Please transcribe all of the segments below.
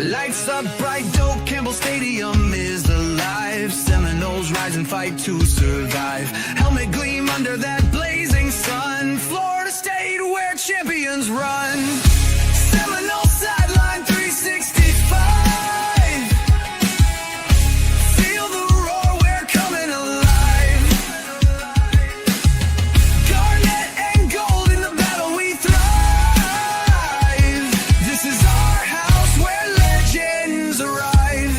Lights up bright, dope, Campbell Stadium is alive. Seminoles rise and fight to survive. Helmet gleam under that blazing sun. Florida State where champions run. Seminole sideline 365. Feel the roar, we're coming alive. Garnet and gold in the battle we thrive. This is our house where legends arrive.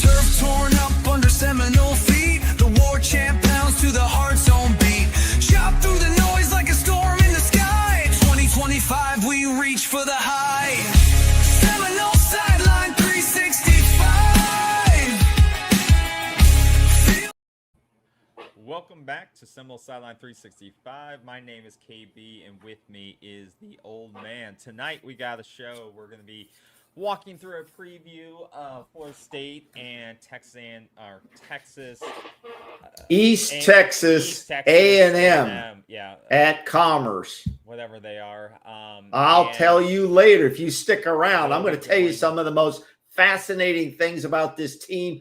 Turf torn up under Seminole feet. The war chant pounds to the heart's own beat. Chop through the noise like a storm in the sky. 2025, we reach for the high. Seminole sideline 365. Welcome back to Seminole Sideline 365. My name is KB, and with me is the old man. Tonight we got a show. We're going to be walking through a preview of Florida State and Texas, East and- Texas East Texas A&M yeah, at Commerce. whatever they are. I'll and tell you later if you stick around. I'm going to tell you some of the most fascinating things about this team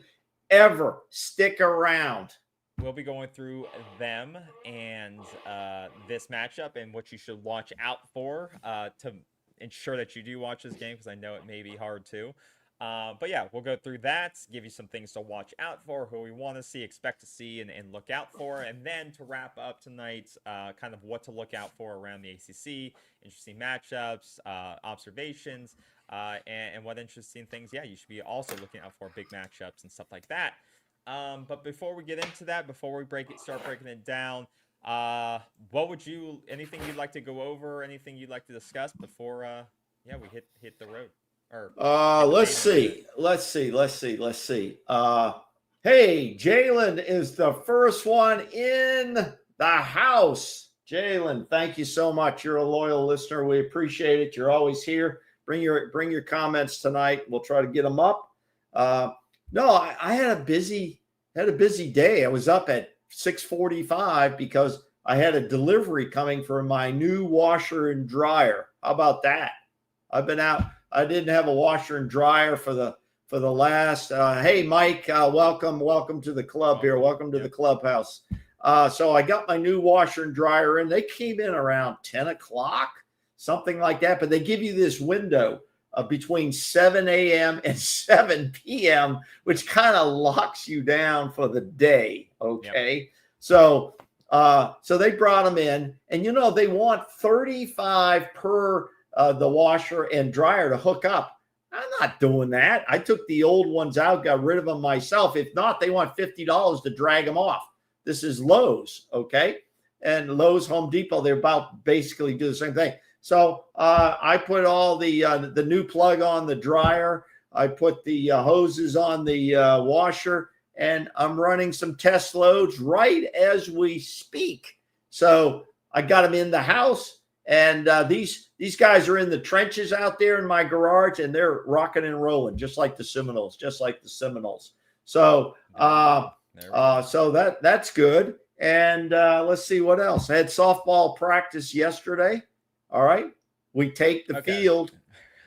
ever. Stick around. We'll be going through them and this matchup and what you should watch out for to ensure that you do watch this game, because I know it may be hard to. But yeah, we'll go through that, give you some things to watch out for, who we want to see, expect to see, and look out for. And then to wrap up tonight, kind of what to look out for around the ACC, interesting matchups, observations, and what interesting things, yeah, you should be also looking out for, big matchups and stuff like that. But before we get into that, before we start breaking it down, anything you'd like to go over, anything you'd like to discuss before, we hit the road? Let's see. Hey, Jalen is the first one in the house. Jalen, thank you so much. You're a loyal listener. We appreciate it. You're always here. Bring your comments tonight. We'll try to get them up. No, I had a busy day. I was up at 6:45 because I had a delivery coming for my new washer and dryer. How about that? I've been out. I didn't have a washer and dryer for the last. Hey, Mike, welcome to the club here. Welcome to the clubhouse. So I got my new washer and dryer in. They came in around 10 o'clock, something like that. But they give you this window between 7 a.m. and 7 p.m., which kind of locks you down for the day. Okay. Yep. So they brought them in, and they want 35 per the washer and dryer to hook up. I'm not doing that. I took the old ones out, got rid of them myself. If not, they want $50 to drag them off. This is Lowe's, okay? And Lowe's, Home Depot, they're about basically do the same thing. So I put all the new plug on the dryer. I put the hoses on the washer, and I'm running some test loads right as we speak. So I got them in the house, and these guys are in the trenches out there in my garage, and they're rocking and rolling just like the Seminoles. So that's good. And let's see what else. I had softball practice yesterday. All right. We take the field.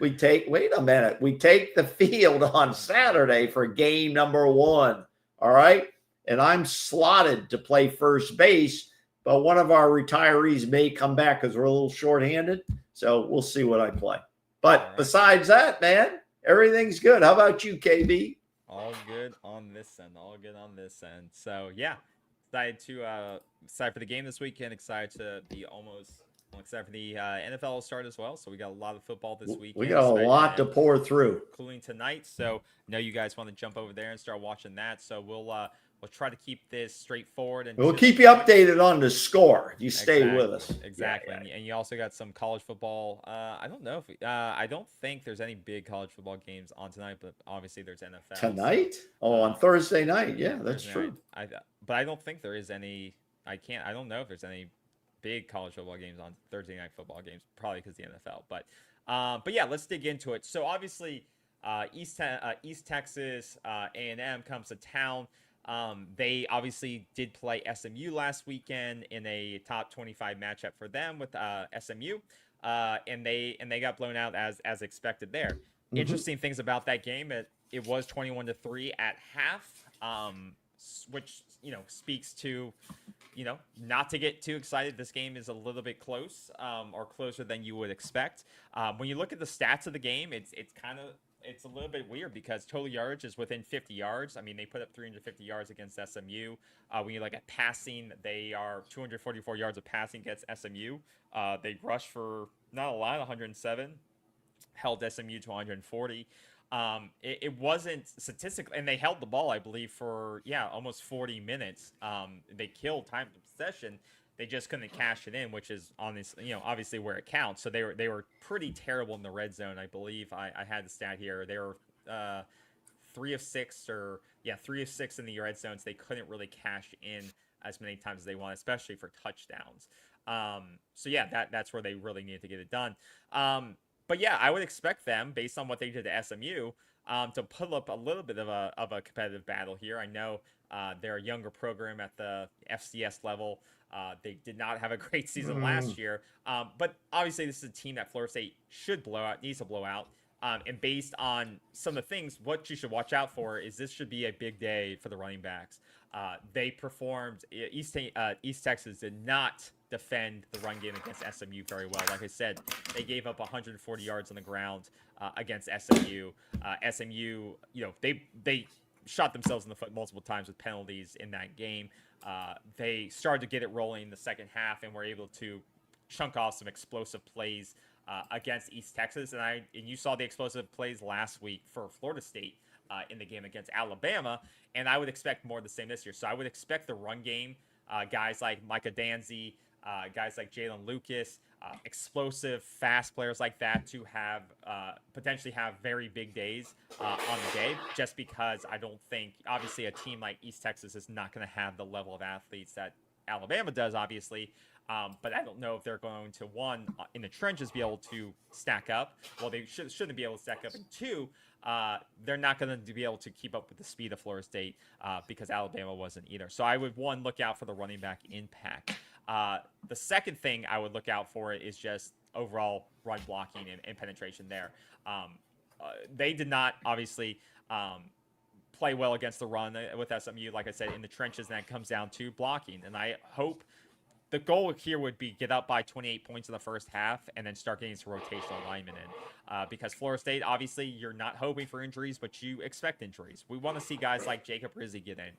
We take the field on Saturday for game number 1. All right. And I'm slotted to play first base, but one of our retirees may come back because we're a little shorthanded. So we'll see what I play. But besides that, man, everything's good. How about you, KB? All good on this end. So yeah, excited for the game this weekend. Excited for the NFL to start as well. So we got a lot of football this weekend. We got a lot to pour through, including tonight. So I know you guys want to jump over there and start watching that. So we'll try to keep this straightforward, and we'll keep you updated on the score. You stay with us. Exactly. Yeah. And you also got some college football. I don't know if I don't think there's any big college football games on tonight, but obviously there's NFL tonight. On Thursday night. Yeah, that's true. But I don't think there is any. I don't know if there's any big college football games on Thursday night football games, probably because the NFL. But yeah, let's dig into it. So obviously, East Texas A&M comes to town. They obviously did play SMU last weekend in a top 25 matchup for them with SMU. and they got blown out as expected there. Mm-hmm. Interesting things about that game, it was 21-3 at half, which speaks to not to get too excited. This game is a little bit close, or closer than you would expect. When you look at the stats of the game, it's a little bit weird because total yardage is within 50 yards. I mean, they put up 350 yards against SMU. When you look at passing, they are 244 yards of passing against SMU. They rushed for not a lot, 107, held SMU to 140. It wasn't statistical, and they held the ball, I believe, for almost 40 minutes. They killed time of possession. They just couldn't cash it in, which is obviously where it counts. So they were pretty terrible in the red zone. I believe I had the stat here. They were 3 of 6 in the red zones. They couldn't really cash in as many times as they wanted, especially for touchdowns. That's where they really needed to get it done. But I would expect them, based on what they did to SMU, to put up a little bit of a competitive battle here. I know they're a younger program at the FCS level. They did not have a great season last year. But obviously, this is a team that Florida State needs to blow out. And based on some of the things, what you should watch out for is this should be a big day for the running backs. They performed. East Texas did not defend the run game against SMU very well. Like I said, they gave up 140 yards on the ground against SMU. SMU, they shot themselves in the foot multiple times with penalties in that game. They started to get it rolling in the second half and were able to chunk off some explosive plays against East Texas. And you saw the explosive plays last week for Florida State in the game against Alabama. And I would expect more of the same this year. So I would expect the run game, guys like Micah Danzy, guys like Jalen Lucas, explosive, fast players like that to have potentially have very big days on the day, just because I don't think, obviously, a team like East Texas is not going to have the level of athletes that Alabama does, obviously. But I don't know if they're going to, one, in the trenches, be able to stack up. Well, they shouldn't be able to stack up. And two, they're not going to be able to keep up with the speed of Florida State because Alabama wasn't either. So I would, one, look out for the running back impact. The second thing I would look out for is just overall run blocking and penetration there. They did not, obviously, play well against the run with SMU, like I said, in the trenches, and that comes down to blocking. And I hope the goal here would be get up by 28 points in the first half and then start getting some rotational alignment in. Because Florida State, obviously, you're not hoping for injuries, but you expect injuries. We want to see guys like Jacob Rizzi get in.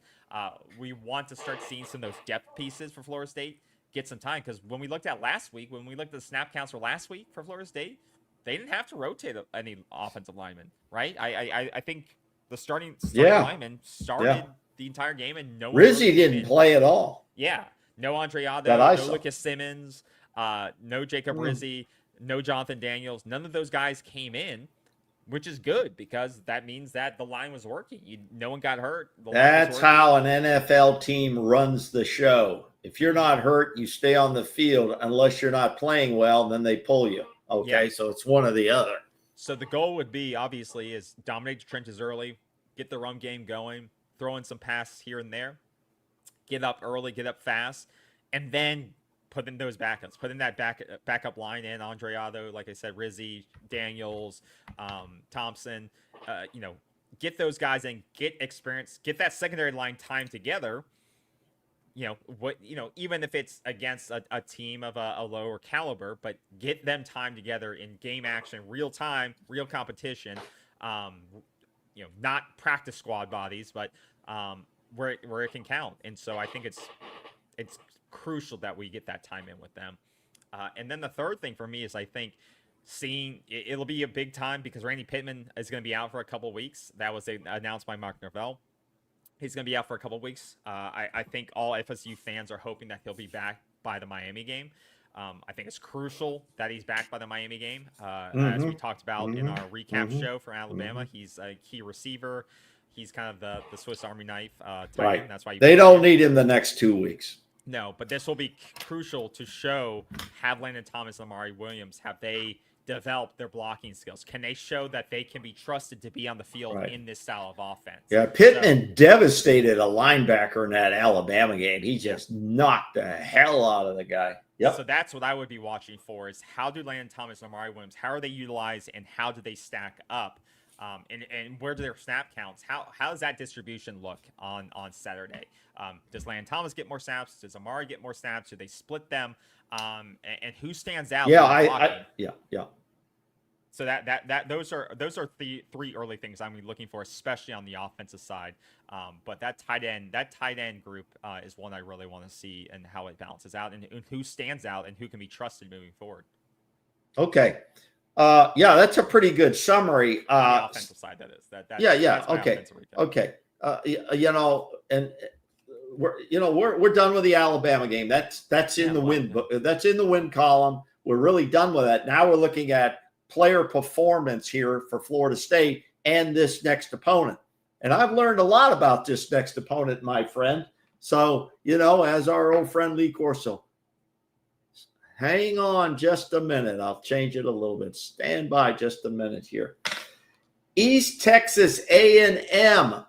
We want to start seeing some of those depth pieces for Florida State get some time, because when we looked at last week, when we looked at the snap counts for last week for Florida State, they didn't have to rotate any offensive linemen, right? I think the starting lineman started the entire game, and no one Rizzi didn't play at all. Yeah. No Andre Otto, no Lucas Simmons, no Jacob Rizzi, no Jonathan Daniels. None of those guys came in, which is good because that means that the line was working. No one got hurt. That's how an NFL team runs the show. If you're not hurt, you stay on the field unless you're not playing well, then they pull you. Okay, so it's one or the other. So the goal would be, obviously, is dominate the trenches early, get the run game going, throw in some passes here and there, get up early, get up fast, and then put in those backups. Put in that backup line in Andre Otto, like I said, Rizzi, Daniels, Thompson. Get those guys in, get experience, get that secondary line time together. Even if it's against a team of a lower caliber, but get them time together in game action, real time, real competition. Not practice squad bodies, but where it can count. And so I think it's crucial that we get that time in with them. And then the third thing for me is I think it'll be a big time because Randy Pittman is going to be out for a couple of weeks. That was announced by Mark Norvell. He's going to be out for a couple of weeks. I think all FSU fans are hoping that he'll be back by the Miami game. I think it's crucial that he's back by the Miami game. As we talked about in our recap show from Alabama, he's a key receiver. He's kind of the Swiss Army knife type. Right. That's why they don't need him the next 2 weeks. No, but this will be crucial to show, have Landon Thomas and Amari Williams, have they develop their blocking skills? Can they show that they can be trusted to be on the field in this style of offense? Yeah, Pittman devastated a linebacker in that Alabama game. He just knocked the hell out of the guy. Yep. So that's what I would be watching for, is how do Landon Thomas and Amari Williams, how are they utilized and how do they stack up? And where do their snap counts? How does that distribution look on Saturday? Does Landon Thomas get more snaps? Does Amari get more snaps? Do they split them? And who stands out? Yeah, yeah. So those are the three early things I'm looking for, especially on the offensive side. But that tight end group is one I really want to see, and how it balances out, and who stands out and who can be trusted moving forward. Okay. Yeah, that's a pretty good summary. On the offensive side, that is. Okay. And we're done with the Alabama game. That's in the win. That's in the win column. We're really done with that. Now we're looking at player performance here for Florida State and this next opponent. And I've learned a lot about this next opponent, my friend. So, as our old friend Lee Corso, hang on just a minute. I'll change it a little bit. Stand by just a minute here. East Texas A&M.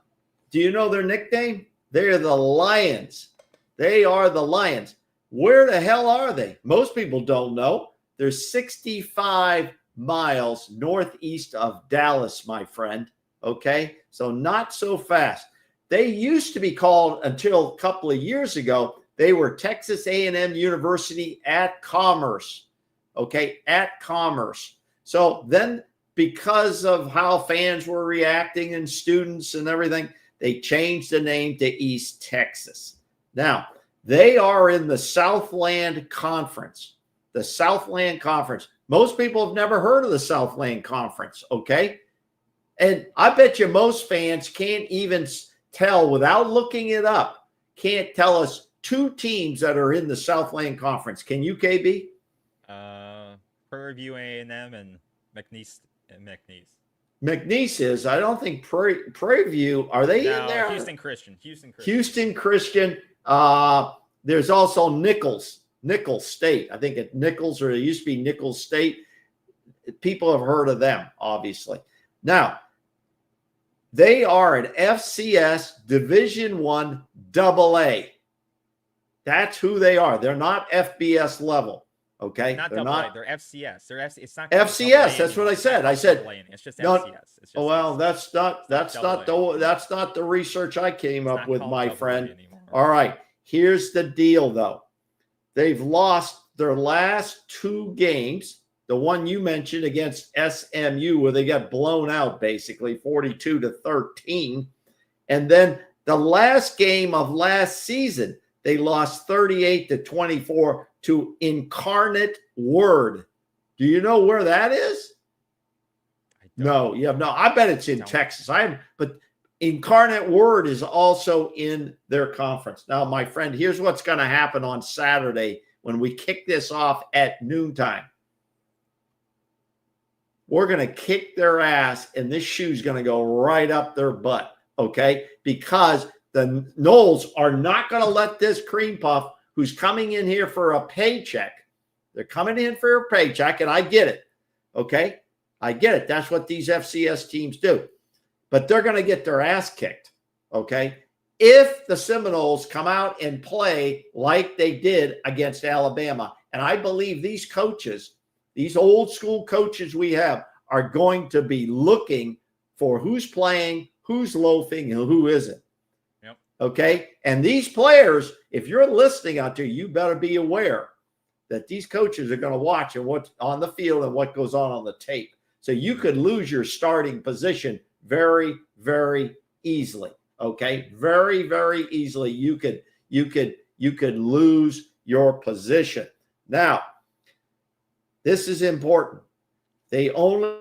Do you know their nickname? They're the Lions. They are the Lions. Where the hell are they? Most people don't know. They're 65 miles northeast of Dallas, my friend. Okay? So not so fast. They used to be called, until a couple of years ago, they were Texas A&M University at Commerce. Okay? At Commerce. So then, because of how fans were reacting and students and everything, they changed the name to East Texas. Now, they are in the Southland Conference. The Southland Conference. Most people have never heard of the Southland Conference, okay? And I bet you most fans can't even tell, without looking it up, can't tell us two teams that are in the Southland Conference. Can you, KB? Prairie View A&M and McNeese. McNeese is. I don't think Prairie View. Are they in there? Houston Christian. Houston Christian. There's also Nichols State. I think it's Nichols, or it used to be Nichols State. People have heard of them, obviously. Now, they are an FCS Division I AA. That's who they are. They're not FBS level. Okay, they're not. They're FCS. It's not FCS. That's what I said. I said it's just FCS. It's just well, that's not the research I came up with, my friend. All right, here's the deal, though. They've lost their last two games. The one you mentioned against SMU, where they got blown out, basically 42-13, and then the last game of last season, they lost 38-24 to Incarnate Word. Do you know where that is? No, you have no. I bet it's in Texas. But Incarnate Word is also in their conference. Now, my friend, here's what's going to happen on Saturday when we kick this off at noontime. We're going to kick their ass, and this shoe's going to go right up their butt, okay? Because the Noles are not going to let this cream puff, who's coming in here for a paycheck. They're coming in for a paycheck, and I get it, okay? I get it. That's what these FCS teams do. But they're going to get their ass kicked, okay? If the Seminoles come out and play like they did against Alabama, and I believe these coaches, these old school coaches we have, are going to be looking for who's playing, who's loafing, and who isn't. Yep. Okay? And these players, if you're listening out there, you better be aware that these coaches are going to watch and what's on the field and what goes on the tape. So you could lose your starting position very, very easily. Okay? Very, very easily. You could lose your position. Now, this is important. They only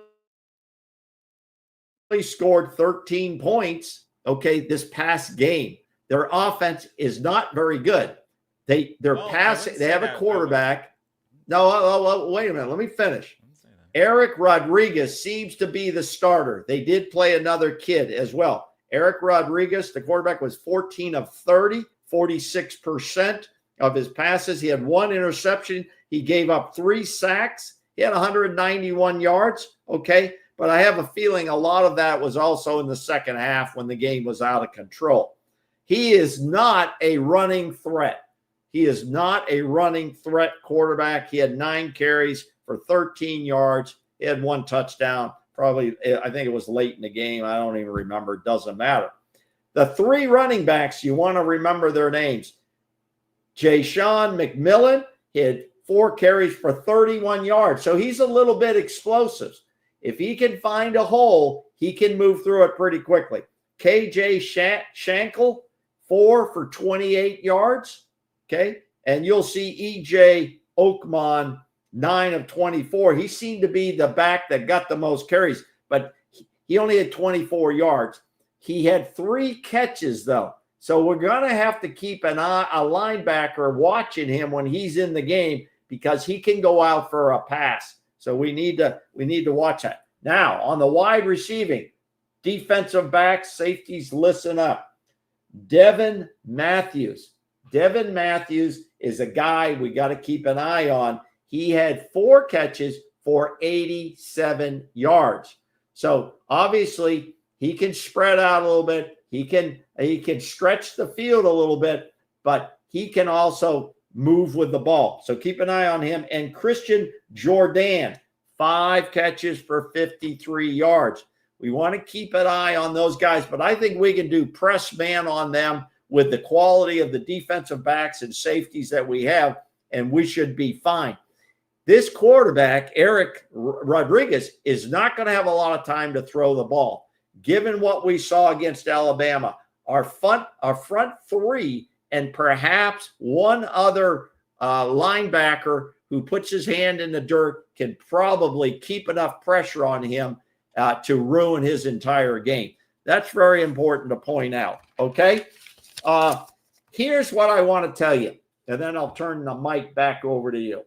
scored 13 points, okay, this past game. Their offense is not very good. They have a quarterback. No, wait a minute. Let me finish. Eric Rodriguez seems to be the starter. They did play another kid as well. Eric Rodriguez, the quarterback, was 14 of 30, 46% of his passes. He had one interception. He gave up 3 sacks. He had 191 yards, okay? But I have a feeling a lot of that was also in the second half when the game was out of control. He is not a running threat. He is not a running threat quarterback. He had 9 carries for 13 yards. He had 1 touchdown. Probably, I think it was late in the game. I don't even remember. It doesn't matter. The 3 running backs, you want to remember their names. Ja'Shawn McMillan, he had 4 carries for 31 yards. So he's a little bit explosive. If he can find a hole, he can move through it pretty quickly. KJ Shankle, 4 for 28 yards. Okay. And you'll see EJ Oakmon, 9 of 24. He seemed to be the back that got the most carries, but he only had 24 yards. He had 3 catches, though. So we're going to have to keep an eye, a linebacker watching him when he's in the game because he can go out for a pass. So we need to watch that. Now, on the wide receiving, defensive backs, safeties, listen up. Devin Matthews. Devin Matthews is a guy we got to keep an eye on. He had 4 catches for 87 yards. So obviously he can spread out a little bit. He can stretch the field a little bit, but he can also move with the ball. So keep an eye on him. And Christian Jordan, 5 catches for 53 yards. We want to keep an eye on those guys, but I think we can do press man on them with the quality of the defensive backs and safeties that we have, and we should be fine. This quarterback, Eric Rodriguez, is not going to have a lot of time to throw the ball. Given what we saw against Alabama, our front 3 and perhaps one other linebacker who puts his hand in the dirt can probably keep enough pressure on him to ruin his entire game. That's very important to point out, okay? Here's what I want to tell you, and then I'll turn the mic back over to you.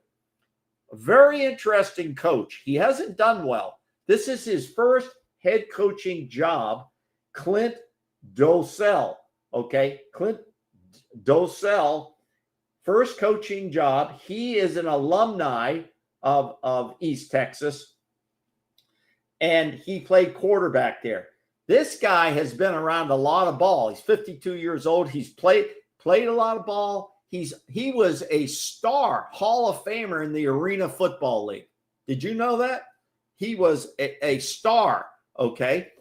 A very interesting coach. He hasn't done well. This is his first head coaching job, Clint Dosell, okay? Clint Dosell, first coaching job. He is an alumni of East Texas, and he played quarterback there. This guy has been around a lot of ball. He's 52 years old. He's played a lot of ball. He was a star Hall of Famer in the Arena Football League. Did you know that? He was a star, okay?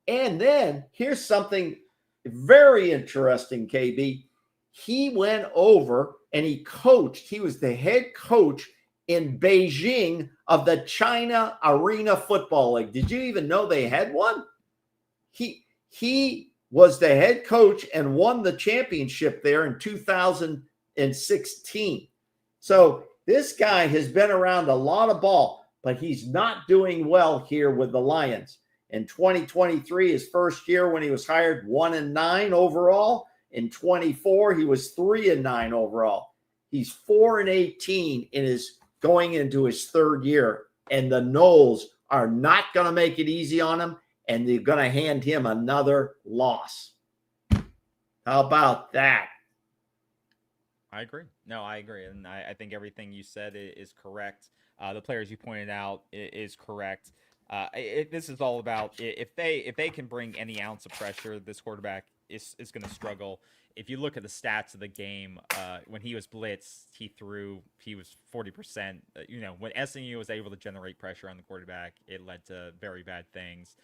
And then here's something very interesting, KB. He went over and he coached. He was the head coach in Beijing of the China Arena Football League. Did you even know they had one? He was the head coach and won the championship there in 2016. So this guy has been around a lot of ball, but he's not doing well here with the Lions. In 2023, his first year when he was hired, 1-9 overall. In 24, he was 3-9 overall. He's 4-18 in his going into his 3rd year, and the Noles are not going to make it easy on him, and they're going to hand him another loss. How about that? I agree. No, I agree. And I think everything you said is correct. The players you pointed out is correct. This is all about if they can bring any ounce of pressure, this quarterback is going to struggle. If you look at the stats of the game, when he was blitzed, he was 40%. When SMU was able to generate pressure on the quarterback, it led to very bad things.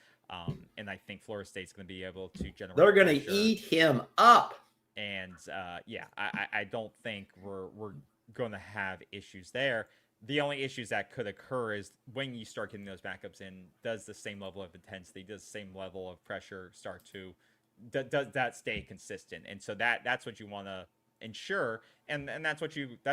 And I think Florida State's going to be able to generate. They're going to eat him up. And I don't think we're going to have issues there. The only issues that could occur is when you start getting those backups in, does the same level of intensity, does the same level of pressure start to, does that stay consistent? And so that's what you want to ensure. And that's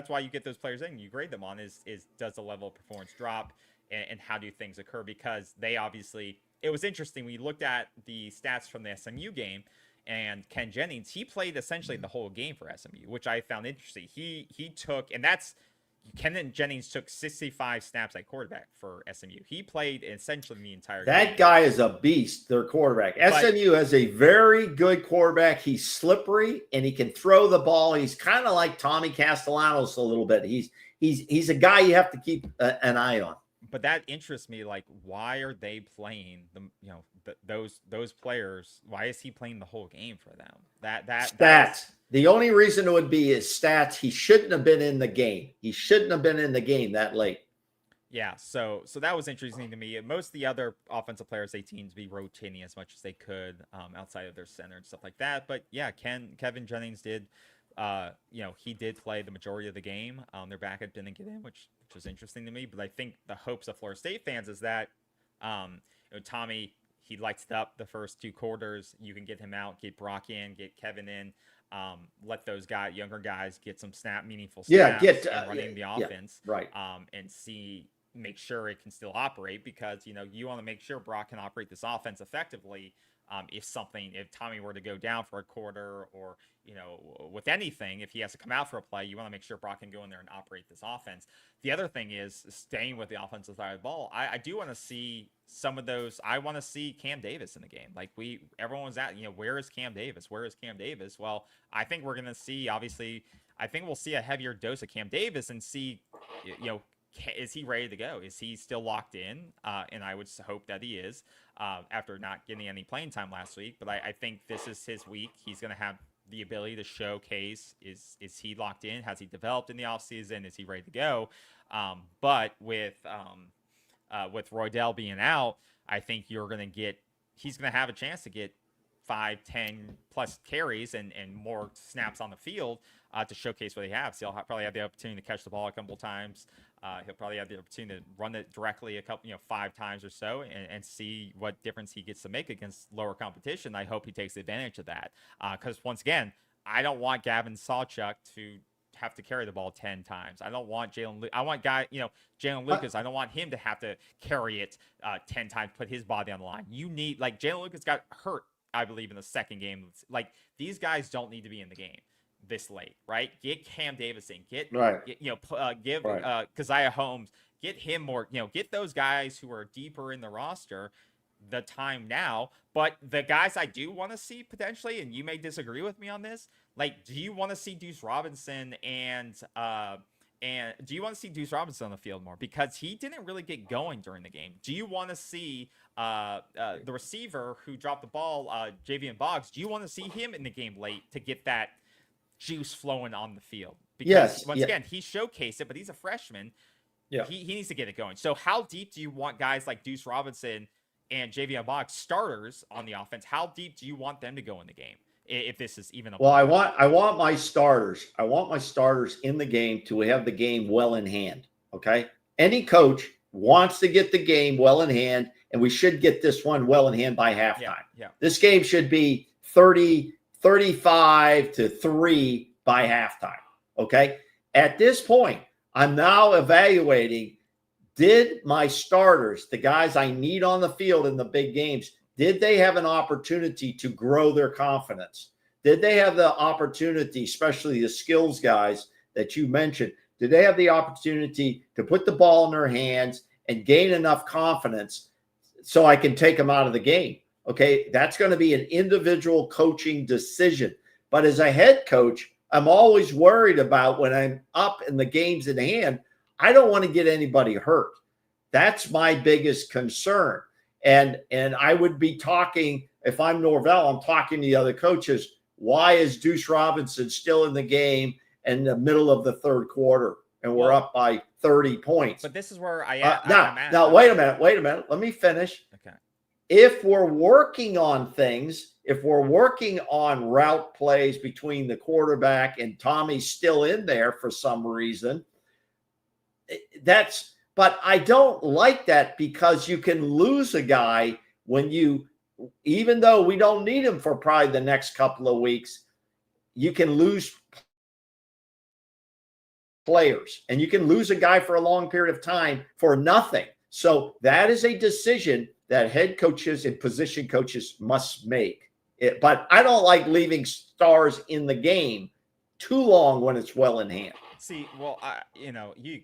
why you get those players in, you grade them on is does the level of performance drop and how do things occur? Because they obviously, it was interesting. We looked at the stats from the SMU game, and Ken Jennings, he played essentially the whole game for SMU, which I found interesting. He took, and that's, Ken Jennings took 65 snaps at quarterback for SMU. He played essentially the entire game. That guy is a beast, their quarterback. SMU has a very good quarterback. He's slippery, and he can throw the ball. He's kind of like Tommy Castellanos a little bit. He's a guy you have to keep an eye on. but that interests me. Like, why are they playing those players? Why is he playing the whole game for them? Stats. The only reason it would be is stats. He shouldn't have been in the game. He shouldn't have been in the game that late. Yeah, so that was interesting to me. Most of the other offensive players, they seemed to be rotating as much as they could outside of their center and stuff like that. But yeah, Kevin Jennings did, he did play the majority of the game. Their backup didn't get in, which was interesting to me. But I think the hopes of Florida State fans is that Tommy, he lights it up the first 2 quarters. You can get him out, get Brock in, get Kevin in. Let those younger guys get some meaningful snaps and running the offense, right? And make sure it can still operate, because you want to make sure Brock can operate this offense effectively. If Tommy were to go down for a quarter, or with anything, if he has to come out for a play, you want to make sure Brock can go in there and operate this offense. The other thing is staying with the offensive side of the ball. I do want to see some of those. I want to see Cam Davis in the game. Like everyone was at, where is Cam Davis? Where is Cam Davis? Well, I think we're going to see, obviously, I think we'll see a heavier dose of Cam Davis and see, is he ready to go? Is he still locked in? And I would hope that he is, after not getting any playing time last week. But I think this is his week. He's going to have the ability to showcase, is he locked in? Has he developed in the offseason? Is he ready to go? But with Roydell being out, I think he's going to have a chance to get 5, 10 plus carries and more snaps on the field to showcase what he has. So he'll probably have the opportunity to catch the ball a couple times. He'll probably have the opportunity to run it directly 5 times or so, and see what difference he gets to make against lower competition. I hope he takes advantage of that. Because once again, I don't want Gavin Sawchuk to have to carry the ball 10 times. I don't want Jalen Lucas. I don't want him to have to carry it 10 times, put his body on the line. Jalen Lucas got hurt, I believe, in the second game. Like, these guys don't need to be in the game this late, right? Get Cam Davis in, give Keziah Holmes, get him more, get those guys who are deeper in the roster the time now. But the guys I do want to see potentially, and you may disagree with me on this, like, do you want to see Deuce Robinson and do you want to see Deuce Robinson on the field more? Because he didn't really get going during the game. Do you want to see the receiver who dropped the ball, Javian Boggs, do you want to see him in the game late to get that juice flowing on the field? Because once again, he showcased it, but he's a freshman. Yeah, he needs to get it going. So how deep do you want guys like Deuce Robinson and Javian Boggs, starters on the offense? How deep do you want them to go in the game? If this is even I want my starters. I want my starters in the game to have the game well in hand. Okay. Any coach wants to get the game well in hand, and we should get this one well in hand by halftime. Yeah. This game should be 35-3 by halftime. Okay. At this point, I'm now evaluating, did my starters, the guys I need on the field in the big games, did they have an opportunity to grow their confidence? Did they have the opportunity, especially the skills guys that you mentioned, did they have the opportunity to put the ball in their hands and gain enough confidence so I can take them out of the game? Okay, that's going to be an individual coaching decision. But as a head coach, I'm always worried about when I'm up in the games in hand, I don't want to get anybody hurt. That's my biggest concern. And I would be talking, if I'm Norvell, I'm talking to the other coaches, why is Deuce Robinson still in the game in the middle of the third quarter and we're up by 30 points? But this is where I'm at. Now, wait a minute. Let me finish. Okay. If we're working on things, if we're working on route plays between the quarterback and Tommy's still in there for some reason, but I don't like that, because you can lose a guy even though we don't need him for probably the next couple of weeks, you can lose players, and you can lose a guy for a long period of time for nothing. So that is a decision that head coaches and position coaches must make. But I don't like leaving stars in the game too long when it's well in hand. See, well, you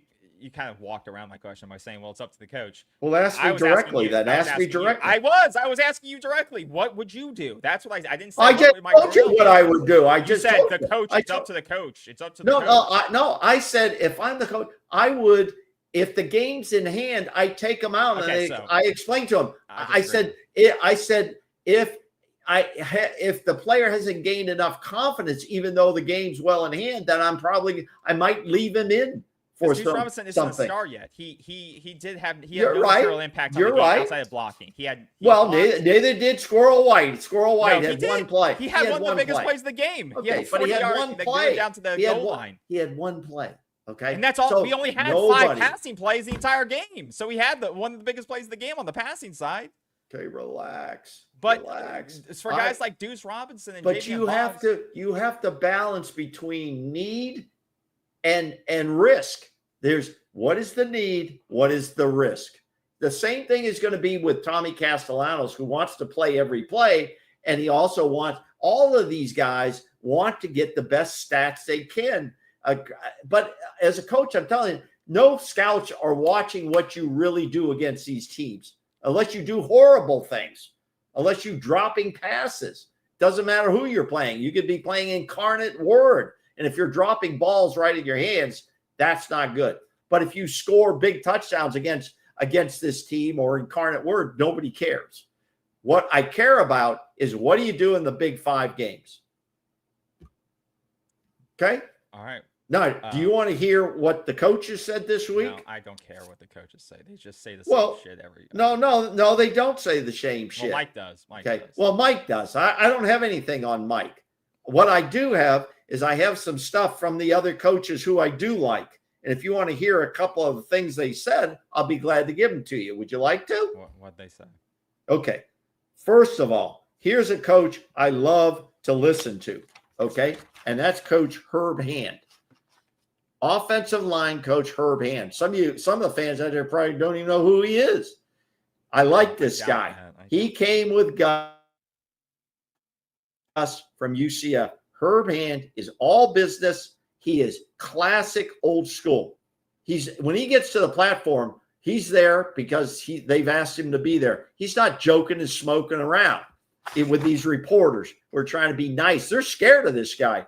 kind of walked around my question by saying, well, it's up to the coach. Well, ask me directly then. Ask me directly. I was asking you directly. What would you do? That's what I didn't say. I just told you what I would do. I just said the coach. It's up to the coach. It's up to the coach. No. I said if I'm the coach, I would if the game's in hand, I take them out Okay, and I explain to them. I disagree. said, if the player hasn't gained enough confidence, even though the game's well in hand, then I might leave him in for Deuce Robinson isn't a star yet. He had You're no right. material impact on the You're game right. outside of blocking. He blocked. Neither did Squirrel White. Squirrel White No, had one play. He had one of the biggest plays of the game. Okay, he had a but he had 40-yard one that play. down to the goal line. He had one play. Okay. And that's all. So we only had nobody, 5 passing plays the entire game. So he had one of the biggest plays of the game on the passing side. Okay, relax. But relax. It's for guys like Deuce Robinson and but you have to balance between need and risk. There's what is the need, what is the risk. The same thing is going to be with Tommy Castellanos, who wants to play every play, and he also wants all of these guys want to get the best stats they can. But as a coach, I'm telling you, no scouts are watching what you really do against these teams, unless you do horrible things, unless you're dropping passes. Doesn't matter who you're playing. You could be playing Incarnate Word, and if you're dropping balls right in your hands, that's not good. But if you score big touchdowns against this team or Incarnate Word, nobody cares. What I care about is what do you do in the Big 5 games? Okay? All right. Now, do you want to hear what the coaches said this week? No, I don't care what the coaches say. They just say the same shit every. No, they don't say the same shit. Well, Mike does. Okay. Well, Mike does. I don't have anything on Mike. What I do have is I have some stuff from the other coaches who I do like. And if you want to hear a couple of the things they said, I'll be glad to give them to you. Would you like to? What'd they say? Okay. First of all, here's a coach I love to listen to. Okay. And that's Coach Herb Hand. Offensive line coach Herb Hand. Some of the fans out there probably don't even know who he is. I like this guy. He came with Gus from UCF. Herb Hand is all business. He is classic old school. When he gets to the platform, he's there because they've asked him to be there. He's not joking and smoking around with these reporters who are trying to be nice. They're scared of this guy.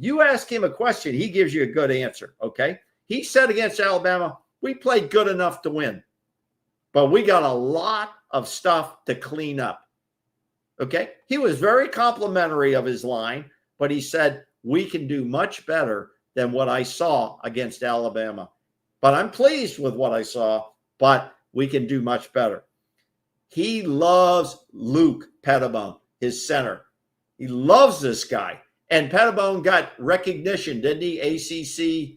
You ask him a question, he gives you a good answer, okay? He said against Alabama, we played good enough to win, but we got a lot of stuff to clean up, okay? He was very complimentary of his line, but he said, we can do much better than what I saw against Alabama. But I'm pleased with what I saw, but we can do much better. He loves Luke Pettibone, his center. He loves this guy. And Pettibone got recognition, didn't he? ACC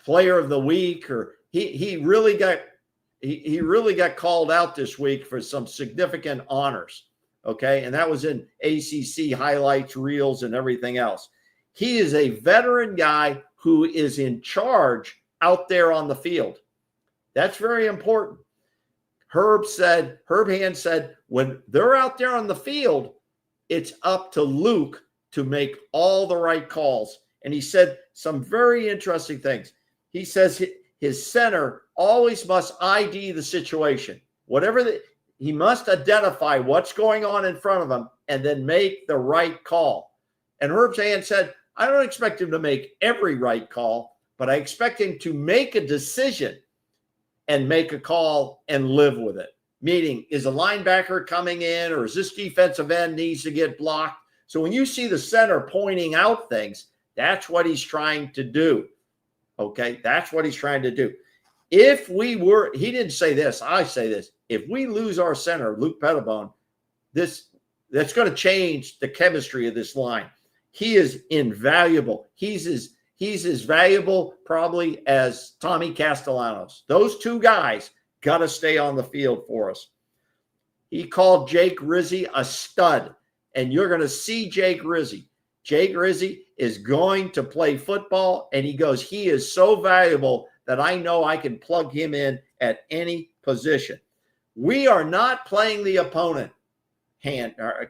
Player of the Week, or he really got called out this week for some significant honors. Okay, and that was in ACC highlights, reels, and everything else. He is a veteran guy who is in charge out there on the field. That's very important. Herb Hand said, when they're out there on the field, it's up to Luke to make all the right calls. And he said some very interesting things. He says his center always must ID the situation. He must identify what's going on in front of him and then make the right call. And Herb Hand said, I don't expect him to make every right call, but I expect him to make a decision and make a call and live with it. Meaning, is a linebacker coming in, or is this defensive end needs to get blocked? So when you see the center pointing out things, that's what he's trying to do. Okay, that's what he's trying to do. He didn't say this, I say this. If we lose our center, Luke Pettibone, that's going to change the chemistry of this line. He is invaluable. He's as valuable probably as Tommy Castellanos. Those two guys got to stay on the field for us. He called Jake Rizzi a stud, and you're going to see Jake Rizzi. Jake Rizzi is going to play football, and he goes, he is so valuable that I know I can plug him in at any position. We are not playing the opponent,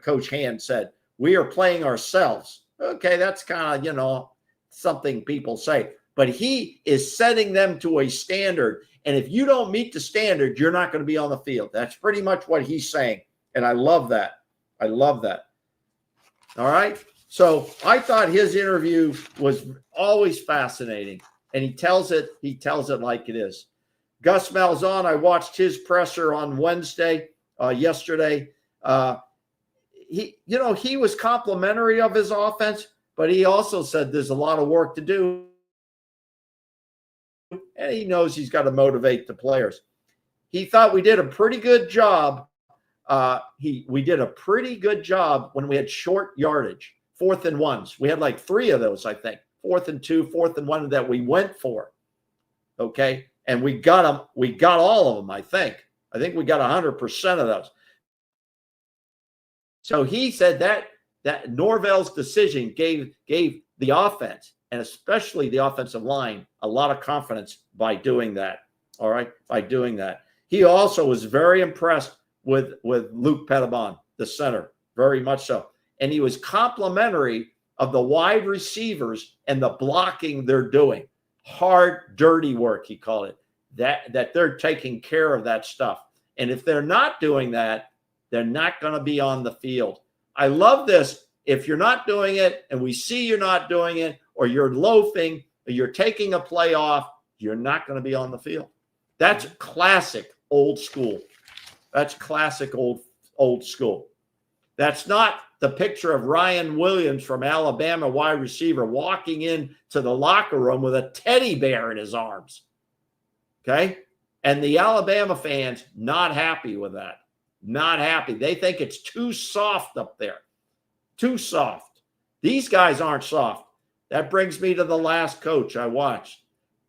Coach Hand said. We are playing ourselves. Okay, that's kind of, something people say. But he is setting them to a standard. And if you don't meet the standard, you're not going to be on the field. That's pretty much what he's saying. And I love that. I love that. All right. So I thought his interview was always fascinating. and he tells it like it is. Gus Malzahn, I watched his presser on yesterday. He was complimentary of his offense, but he also said there's a lot of work to do, and he knows he's got to motivate the players. He thought we did a pretty good job. We did a pretty good job when we had short yardage, 4th and 1s. We had like 3 of those, I think. 4th and 2, 4th and 1 that we went for. Okay. And we got them. We got all of them, I think. I think we got 100% of those. So he said that Norvell's decision gave the offense, and especially the offensive line, a lot of confidence by doing that. All right. By doing that. He also was very impressed with Luke Petitbon, the center, very much so. And he was complimentary of the wide receivers and the blocking they're doing. Hard, dirty work, he called it. That they're taking care of that stuff. And if they're not doing that, they're not going to be on the field. I love this. If you're not doing it and we see you're not doing it, or you're loafing, or you're taking a play off, you're not going to be on the field. That's classic old school. That's classic old school. That's not the picture of Ryan Williams from Alabama, wide receiver, walking into the locker room with a teddy bear in his arms. Okay? And the Alabama fans not happy with that. Not happy. They think it's too soft up there. Too soft. These guys aren't soft. That brings me to the last coach I watched,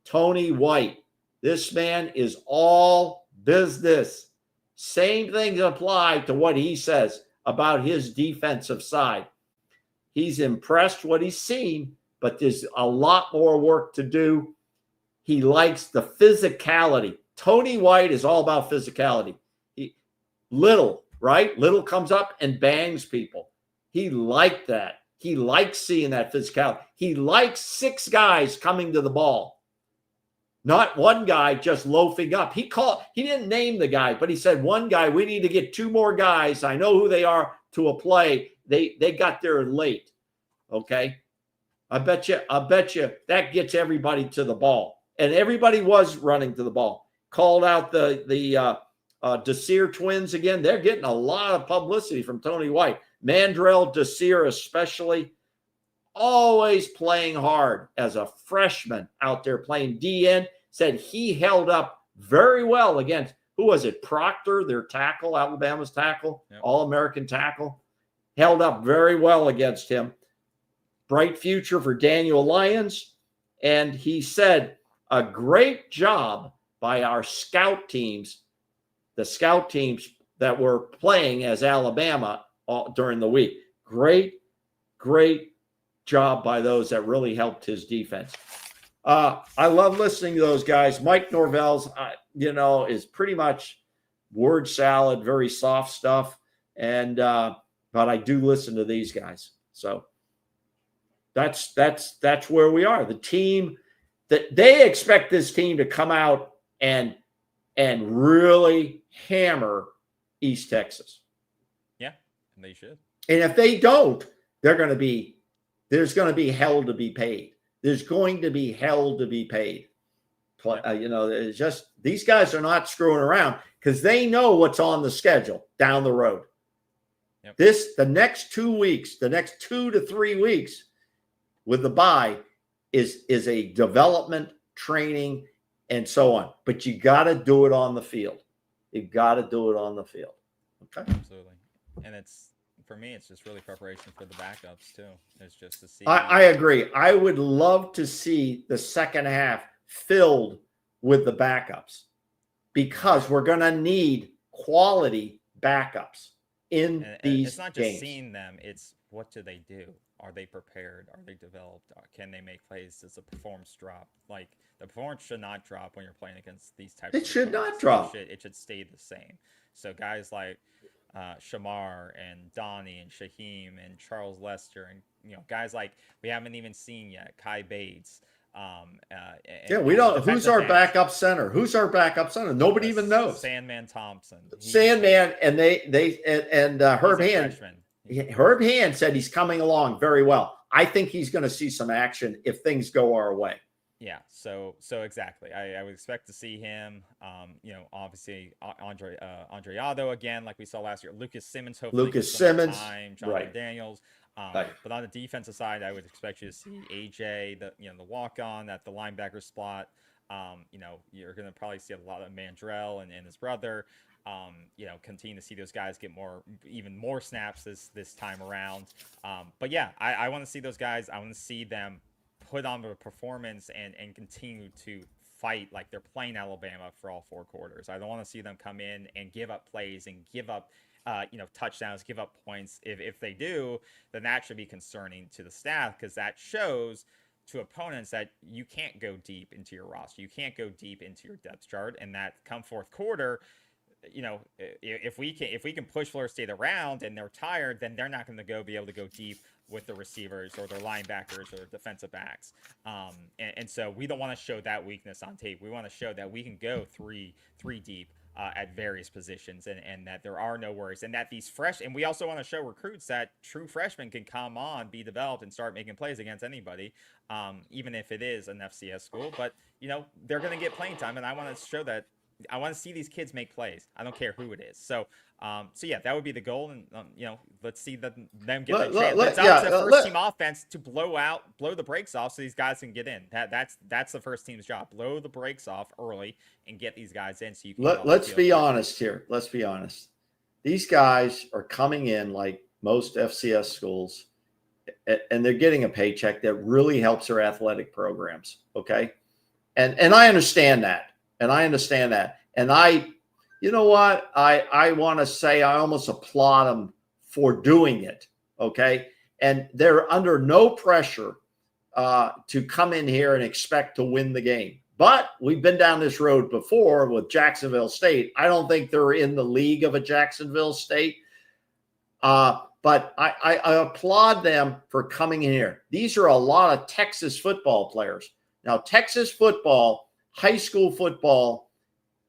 Tony White. This man is all business. Same things apply to what he says about his defensive side. He's impressed what he's seen, but there's a lot more work to do. He likes the physicality. Tony White is all about physicality. Little comes up and bangs people. He liked that. He likes seeing that physicality. He likes 6 guys coming to the ball. Not one guy just loafing up. He didn't name the guy, but he said, one guy, we need to get 2 more guys. I know who they are to a play. They got there late. Okay. I bet you that gets everybody to the ball. And everybody was running to the ball. Called out the Desir twins again. They're getting a lot of publicity from Tony White. Mandrell Desir especially. Always playing hard as a freshman out there playing DN. Said he held up very well against, who was it? Proctor, their tackle, Alabama's tackle, yep. All-American tackle. Held up very well against him. Bright future for Daniel Lyons. And he said, a great job by our scout teams, the scout teams that were playing as Alabama during the week. Great job by those that really helped his defense. I love listening to those guys. Mike Norvell's, is pretty much word salad, very soft stuff. And, but I do listen to these guys. So that's where we are. The team that they expect this team to come out and really hammer East Texas. Yeah, they should. And if they don't, there's going to be hell to be paid. There's going to be hell to be paid. It's just, these guys are not screwing around because they know what's on the schedule down the road. Yep. The next 2 weeks, the next 2 to 3 weeks with the bye is a development, training, and so on. But you got to do it on the field. You got to do it on the field. Okay. Absolutely. And for me, it's just really preparation for the backups too. It's just to see. I agree. I would love to see the second half filled with the backups because we're going to need quality backups in these It's not just games. seeing them. It's what do they do? Are they prepared? Are they developed? Can they make plays? Does the performance drop? Like the performance should not drop when you're playing against these types. It should not drop. It should stay the same. So guys like Shamar and Donnie and Shaheem and Charles Lester and guys like we haven't even seen yet, Kai Bates. We don't. Who's our backup center? Who's our backup center? Nobody even knows. Sandman Thompson. Sandman and Herb Hand. Herb Hand said he's coming along very well. I think he's going to see some action if things go our way. Yeah, so exactly. I would expect to see him. Obviously Andre Otto again, like we saw last year. Lucas Simmons hopefully gets Lucas some more Simmons, time. Jonathan right? Daniels. Right. But on the defensive side, I would expect you to see AJ, the walk on at the linebacker spot. You're going to probably see a lot of Mandrell and his brother. Continue to see those guys get even more snaps this time around. But yeah, I want to see those guys. I want to see them put on a performance and continue to fight like they're playing Alabama for all 4 quarters. I don't want to see them come in and give up plays and give up touchdowns, give up points. If they do, then that should be concerning to the staff, because that shows to opponents that you can't go deep into your roster. You can't go deep into your depth chart, and that come 4th quarter, if we can push Florida State around and they're tired, then they're not going to be able to go deep with the receivers or their linebackers or defensive backs. And so we don't want to show that weakness on tape. We want to show that we can go three deep at various positions, and that there are no worries, and that and we also want to show recruits that true freshmen can come on, be developed, and start making plays against anybody, even if it is an FCS school. But they're going to get playing time, and I want to show that. I want to see these kids make plays. I don't care who it is. So yeah, that would be the goal. And let's see them get the chance. It's up to the first team offense to blow the brakes off, so these guys can get in. That's the first team's job. Blow the brakes off early and get these guys in, so you can. Let's be honest here. Let's be honest. These guys are coming in like most FCS schools, and they're getting a paycheck that really helps their athletic programs. Okay, and I understand that. And I understand that. And you know what? I want to say I almost applaud them for doing it. Okay. And they're under no pressure to come in here and expect to win the game. But we've been down this road before with Jacksonville State. I don't think they're in the league of a Jacksonville State. But I applaud them for coming in here. These are a lot of Texas football players. Now, Texas football, high school football,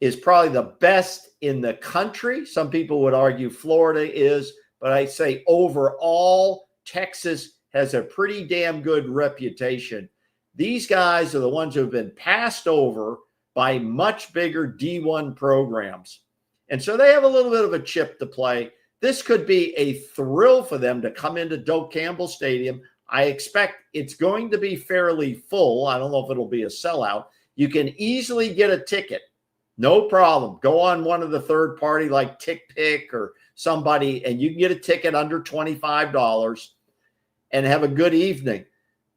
is probably the best in the country. Some people would argue Florida is, but I say overall, Texas has a pretty damn good reputation. These guys are the ones who have been passed over by much bigger D1 programs. And so they have a little bit of a chip to play. This could be a thrill for them to come into Doak Campbell Stadium. I expect it's going to be fairly full. I don't know if it'll be a sellout. You can easily get a ticket. No problem. Go on one of the third party like TickPick or somebody, and you can get a ticket under $25 and have a good evening.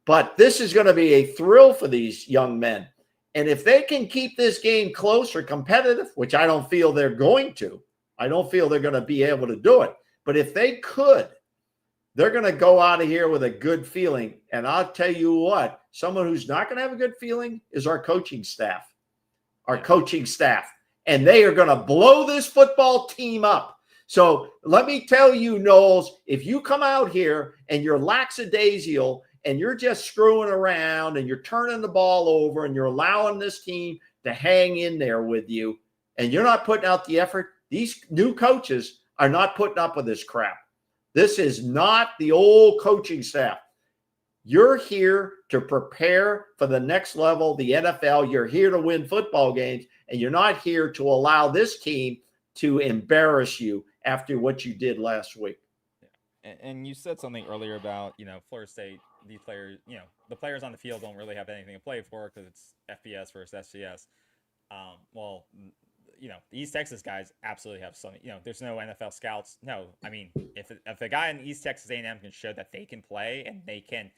But this is going to be a thrill for these young men. And if they can keep this game close or competitive, which I don't feel they're going to, I don't feel they're going to be able to do it. But if they could, they're going to go out of here with a good feeling. And I'll tell you what, someone who's not going to have a good feeling is our coaching staff. And they are going to blow this football team up. So let me tell you, Knowles, if you come out here and you're lackadaisical and you're just screwing around and you're turning the ball over and you're allowing this team to hang in there with you and you're not putting out the effort, these new coaches are not putting up with this crap. This is not the old coaching staff. You're here to prepare for the next level, the NFL. You're here to win football games, and you're not here to allow this team to embarrass you after what you did last week. And you said something earlier about, Florida State, these players, the players on the field don't really have anything to play for because it's FBS versus FCS. The East Texas guys absolutely have something. There's no NFL scouts. No, I mean, if a guy in East Texas A&M can show that they can play and they can,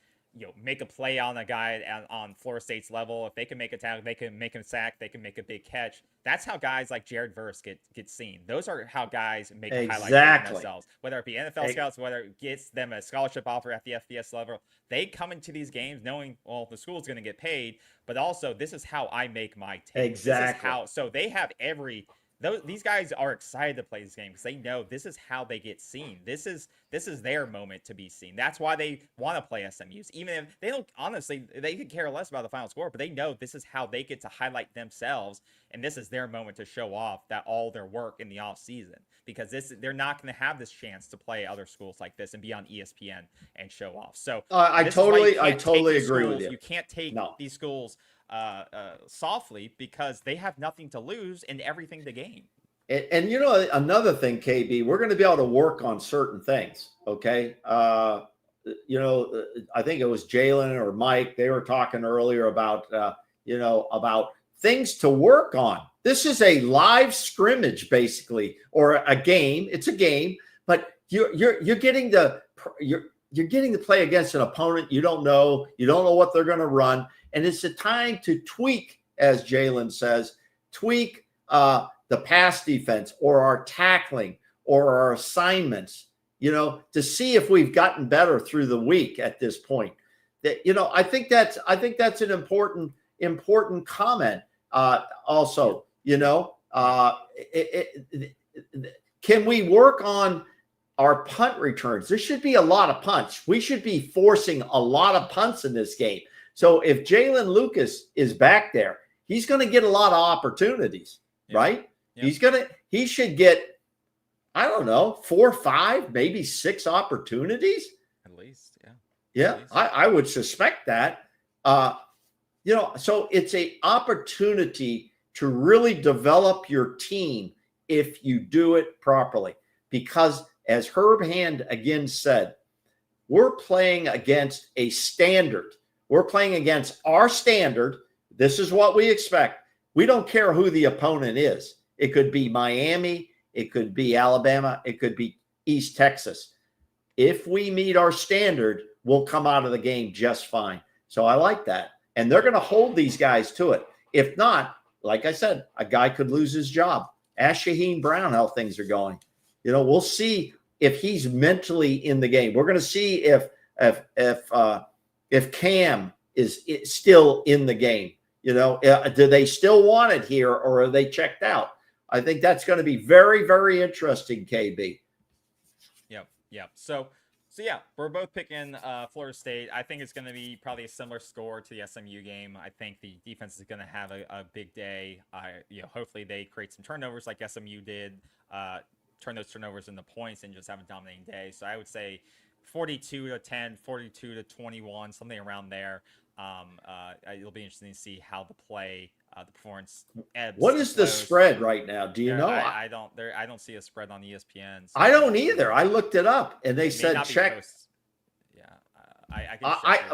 make a play on a guy on Florida State's level, if they can make a tackle, they can make him sack, they can make a big catch. That's how guys like Jared Verse get seen. Those are how guys make highlights for themselves. Whether it be NFL scouts, whether it gets them a scholarship offer at the FBS level, they come into these games knowing, well, the school's going to get paid, but also this is how I make my team. Exactly. So they have these guys are excited to play this game because they know this is how they get seen. This is their moment to be seen. That's why they want to play SMUs. Even if they don't, honestly, they could care less about the final score, but they know this is how they get to highlight themselves, and this is their moment to show off that all their work in the off season, because they're not going to have this chance to play other schools like this and be on ESPN and show off. So I totally agree with you. You can't take these schools softly because they have nothing to lose and everything to gain. And you know, another thing, KB, we're going to be able to work on certain things. Okay. You know, I think it was Jalen or Mike. They were talking earlier about, you know, about things to work on. This is a live scrimmage, basically, or a game. It's a game, but you're getting to you're getting to play against an opponent you don't know. You don't know what they're going to run, and it's a time to tweak, as Jalen says, tweak the pass defense or our tackling or our assignments, you know, to see if we've gotten better through the week at this point. That, you know, I think that's an important comment. Also, you know, can we work on our punt returns? There should be a lot of punts. We should be forcing a lot of punts in this game. So if Jalen Lucas is back there, he's going to get a lot of opportunities, right? Yep. He should get, I don't know, 4 or 5, maybe 6 opportunities. At least, yeah. Yeah, least. I would suspect that. You know, so it's an opportunity to really develop your team if you do it properly. Because as Herb Hand again said, we're playing against a standard. We're playing against our standard. This is what we expect. We don't care who the opponent is. It could be Miami. It could be Alabama. It could be East Texas. If we meet our standard, we'll come out of the game just fine. So I like that. And they're going to hold these guys to it. If not, like I said, a guy could lose his job. Ask Shaheen Brown how things are going. You know, we'll see if he's mentally in the game. We're going to see if Cam is still in the game. You know, do they still want it here or are they checked out? I think that's going to be very, very interesting, KB. Yep. So yeah, we're both picking Florida State. I think it's going to be probably a similar score to the SMU game. I think the defense is going to have a big day. Hopefully they create some turnovers like SMU did, turn those turnovers into points and just have a dominating day. So I would say 42-10, 42-21, something around there. It'll be interesting to see how the performance ebbs. What is the spread right now? Do you know? I don't see a spread on ESPN. So I don't either. I looked it up and they said check. Yeah,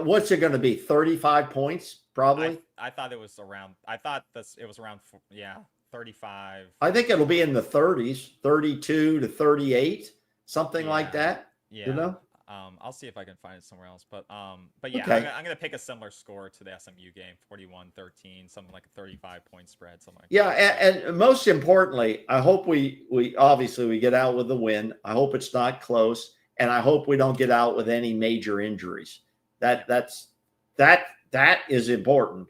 what's it going to be? 35 points, probably. I thought it was around. It was around. Yeah, 35. I think it'll be in the 30s, 32-38, something like that. Yeah. You know. I'll see if I can find it somewhere else, but yeah, okay. I'm gonna pick a similar score to the SMU game, 41-13, something like a 35-point spread, something like that. Yeah, and most importantly, I hope we obviously get out with the win. I hope it's not close, and I hope we don't get out with any major injuries. That is important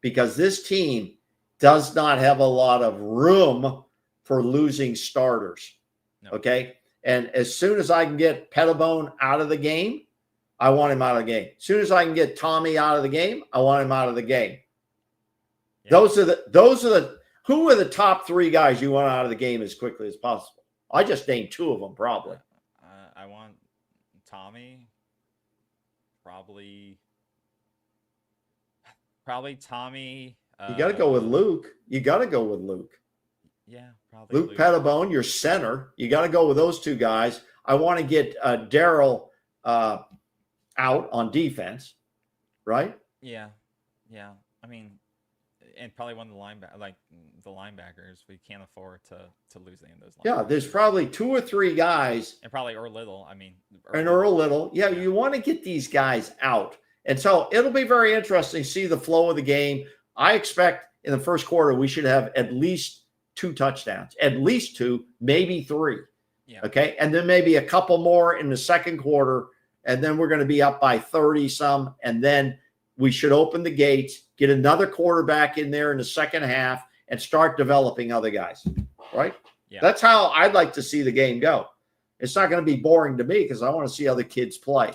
because this team does not have a lot of room for losing starters. No. Okay. And as soon as I can get Pettibone out of the game, I want him out of the game. As soon as I can get Tommy out of the game, I want him out of the game. Yeah. Those are the who are the top 3 guys you want out of the game as quickly as possible? I just named 2 of them probably. I want Tommy, probably Tommy. You got to go with Luke. Yeah, probably Luke Pettibone, your center. You got to go with those 2 guys. I want to get Darryl out on defense, right? Yeah. I mean, and probably one of the linebackers. We can't afford to lose any of those. Yeah, there's probably 2 or 3 guys, and probably Earl Little. I mean, Earl Little. Yeah, you want to get these guys out, and so it'll be very interesting to see the flow of the game. I expect in the first quarter we should have at least 2 touchdowns, at least 2, maybe 3. Yeah. Okay. And then maybe a couple more in the second quarter. And then we're going to be up by 30 some. And then we should open the gates, get another quarterback in there in the second half and start developing other guys. Right. Yeah. That's how I'd like to see the game go. It's not going to be boring to me because I want to see other kids play.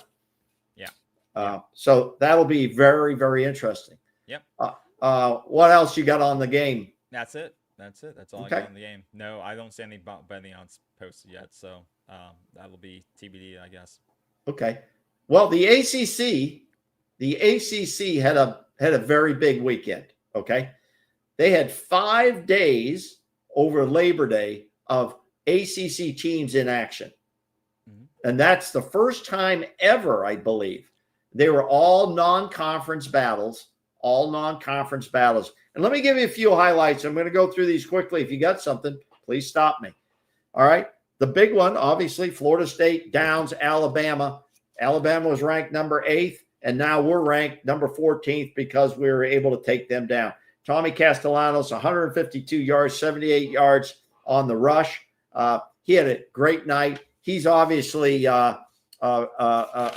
Yeah. So that'll be very, very interesting. Yep. What else you got on the game? That's it. That's all I got on the game. No, I don't see any betting odds posted yet, so that'll be TBD, I guess. Okay. Well, the ACC had a very big weekend, okay? They had 5 days over Labor Day of ACC teams in action. And that's the first time ever, I believe. They were all non-conference battles, And let me give you a few highlights. I'm going to go through these quickly. If you got something, please stop me. All right. The big one, obviously, Florida State downs Alabama. Alabama was ranked number 8th, and now we're ranked number 14th because we were able to take them down. Tommy Castellanos, 152 yards, 78 yards on the rush. He had a great night. He's obviously a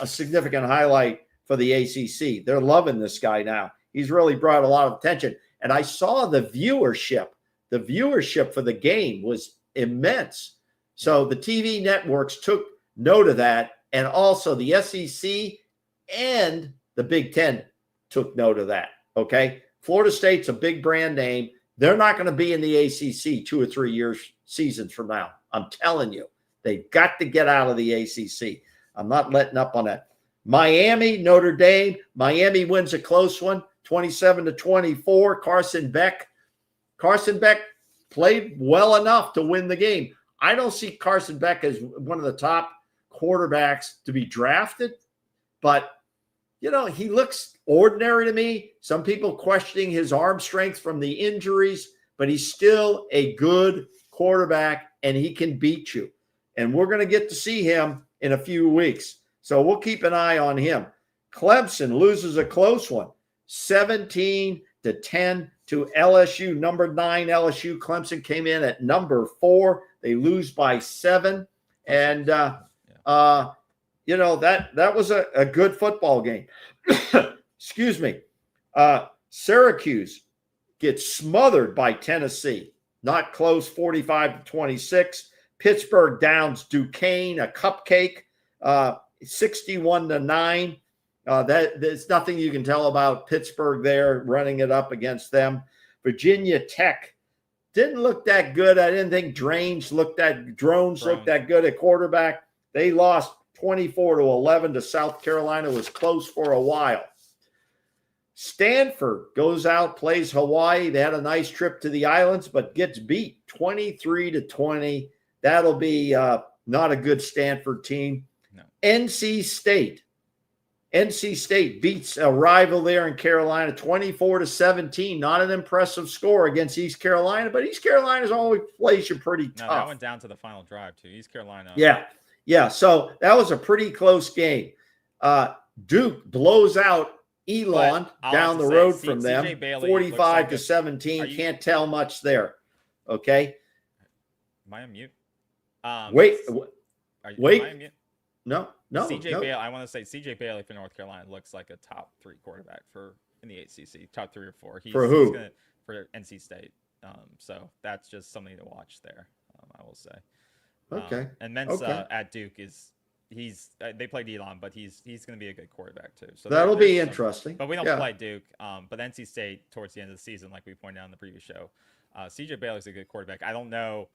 significant highlight for the ACC. They're loving this guy now. He's really brought a lot of attention. And I saw the viewership. The viewership for the game was immense. So the TV networks took note of that. And also the SEC and the Big Ten took note of that. Okay. Florida State's a big brand name. They're not going to be in the ACC 2 or 3 seasons from now. I'm telling you. They've got to get out of the ACC. I'm not letting up on that. Miami, Notre Dame. Miami wins a close one, 27-24. Carson Beck played well enough to win the game. I don't see Carson Beck as one of the top quarterbacks to be drafted, but, he looks ordinary to me. Some people questioning his arm strength from the injuries, but he's still a good quarterback, and he can beat you. And we're going to get to see him in a few weeks. So we'll keep an eye on him. Clemson loses a close one, 17-10 to LSU. Number 9 LSU. Clemson came in at number 4. They lose by 7. And, that was a good football game. Excuse me. Syracuse gets smothered by Tennessee. Not close, 45-26. Pittsburgh downs Duquesne, a cupcake, 61-9. There's nothing you can tell about Pittsburgh there, running it up against them. Virginia Tech didn't look that good. I didn't think Drones looked that good at quarterback. They lost 24-11 to South Carolina. It was close for a while. Stanford goes out, plays Hawaii. They had a nice trip to the islands, but gets beat 23-20. That'll be not a good Stanford team. No. NC State beats a rival there in Carolina 24-17. Not an impressive score against East Carolina, but East Carolina's always plays you pretty tough. No, that went down to the final drive too. East Carolina. Yeah. So that was a pretty close game. Duke blows out Elon down the road from them, 45-17. Can't tell much there. Okay. Am I on mute? Wait. Am I mute? No. CJ Bailey. I want to say CJ Bailey for North Carolina looks like a top 3 quarterback in the ACC, top 3 or 4. For who? For NC State. So that's just something to watch there. I will say. Okay. And Mensa at Duke they played Elon, but he's going to be a good quarterback too. So that'll be interesting. But we don't play Duke. But NC State towards the end of the season, like we pointed out in the previous show, CJ Bailey's a good quarterback. I don't know.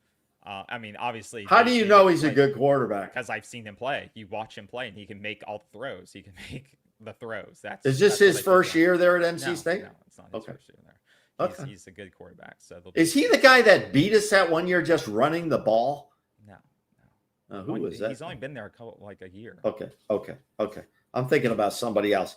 Obviously. How do you know he's a good quarterback? Because I've seen him play. You watch him play, and he can make all the throws. He can make the throws. Is this his first year there at NC State? No, it's not his first year there. He's a good quarterback. So is he the guy that beat us that one year just running the ball? No. Who was that? He's only been there a year. Okay. I'm thinking about somebody else.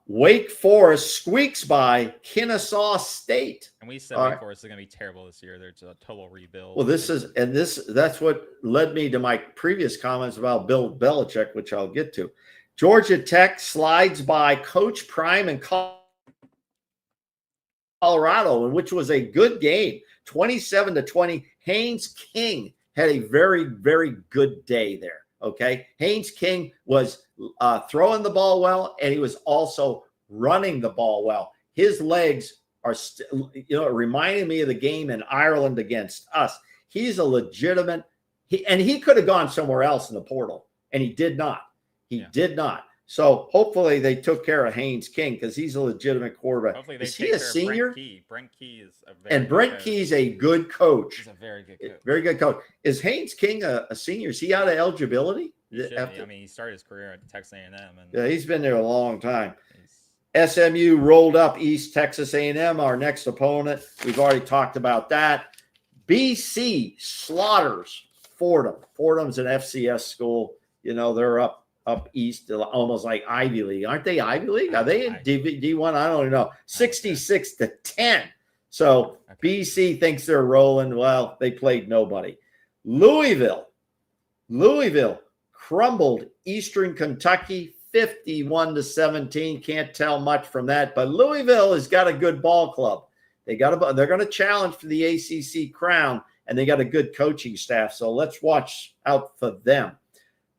Wake Forest squeaks by Kennesaw State. And we said Wake Forest is going to be terrible this year. They're just a total rebuild. Well, that's what led me to my previous comments about Bill Belichick, which I'll get to. Georgia Tech slides by Coach Prime and Colorado, which was a good game, 27-20. Haynes King had a very, very good day there. Okay. Haynes King was throwing the ball well, and he was also running the ball well. His legs are reminding me of the game in Ireland against us. He's a legitimate, he could have gone somewhere else in the portal, and he did not. He did not. So hopefully they took care of Haynes King because he's a legitimate quarterback. Hopefully they is he a senior? Brent Key is a very Brent Key's a good coach. He's a very good coach. Very good coach. Is Haynes King a senior? Is he out of eligibility? He started his career at Texas A&M. Yeah, he's been there a long time. SMU rolled up East Texas A&M, our next opponent. We've already talked about that. BC slaughters Fordham. Fordham's an FCS school. You know, they're up east, almost like Ivy League. Aren't they Ivy League? Are they in D1? I don't even know. 66-10. So BC thinks they're rolling. Well, they played nobody. Louisville crumbled Eastern Kentucky 51-17. Can't tell much from that, but Louisville has got a good ball club. They're going to challenge for the ACC crown, and they got a good coaching staff. So let's watch out for them.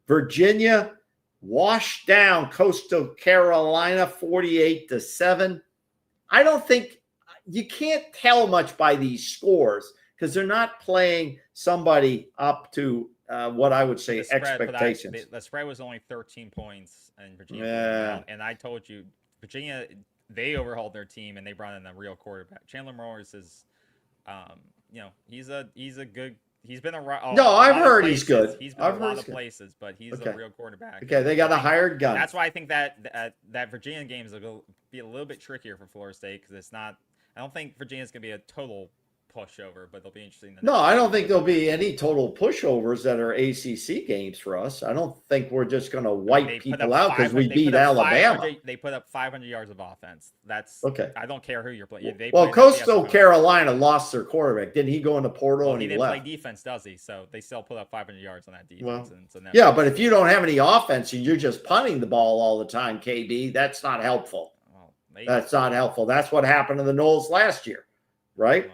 Virginia washed down Coastal Carolina 48-7. I don't think you can't tell much by these scores because they're not playing somebody up to what I would say expectations. The spread was only 13 points in Virginia. Yeah. And I told you, Virginia, they overhauled their team and they brought in a real quarterback. Chandler Morris is, he's a good. He's been I've heard he's good. He's been a lot of places, but he's a real quarterback. Okay, they got a hired gun. That's why I think that Virginia game is going to be a little bit trickier for Florida State because it's not. I don't think Virginia's going to be a total pushover, but they'll be interesting. No, I don't think there'll be any total pushovers that are ACC games for us. I don't think we're just going to wipe people out because we beat Alabama. They put up 500 yards of offense. That's okay. I don't care who you're playing. Coastal Carolina lost their quarterback. Didn't he go in the portal and he didn't left? Play defense, does he? So they still put up 500 yards on that defense. Well, but if you don't have any offense and you're just punting the ball all the time, KB, that's not helpful. That's not helpful. That's what happened to the Knowles last year, right?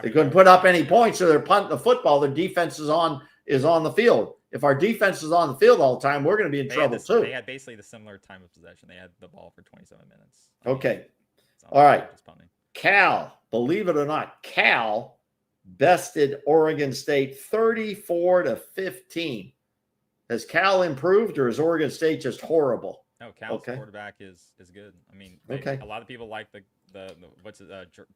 They couldn't put up any points, so they're punting the football. Their defense is on the field. If our defense is on the field all the time, we're going to be in trouble too. They had basically the similar time of possession. They had the ball for 27 minutes. Okay. All right. Cal, believe it or not, Cal bested Oregon State 34-15. Has Cal improved or is Oregon State just horrible? No, Cal's quarterback is good. I mean, a lot of people like the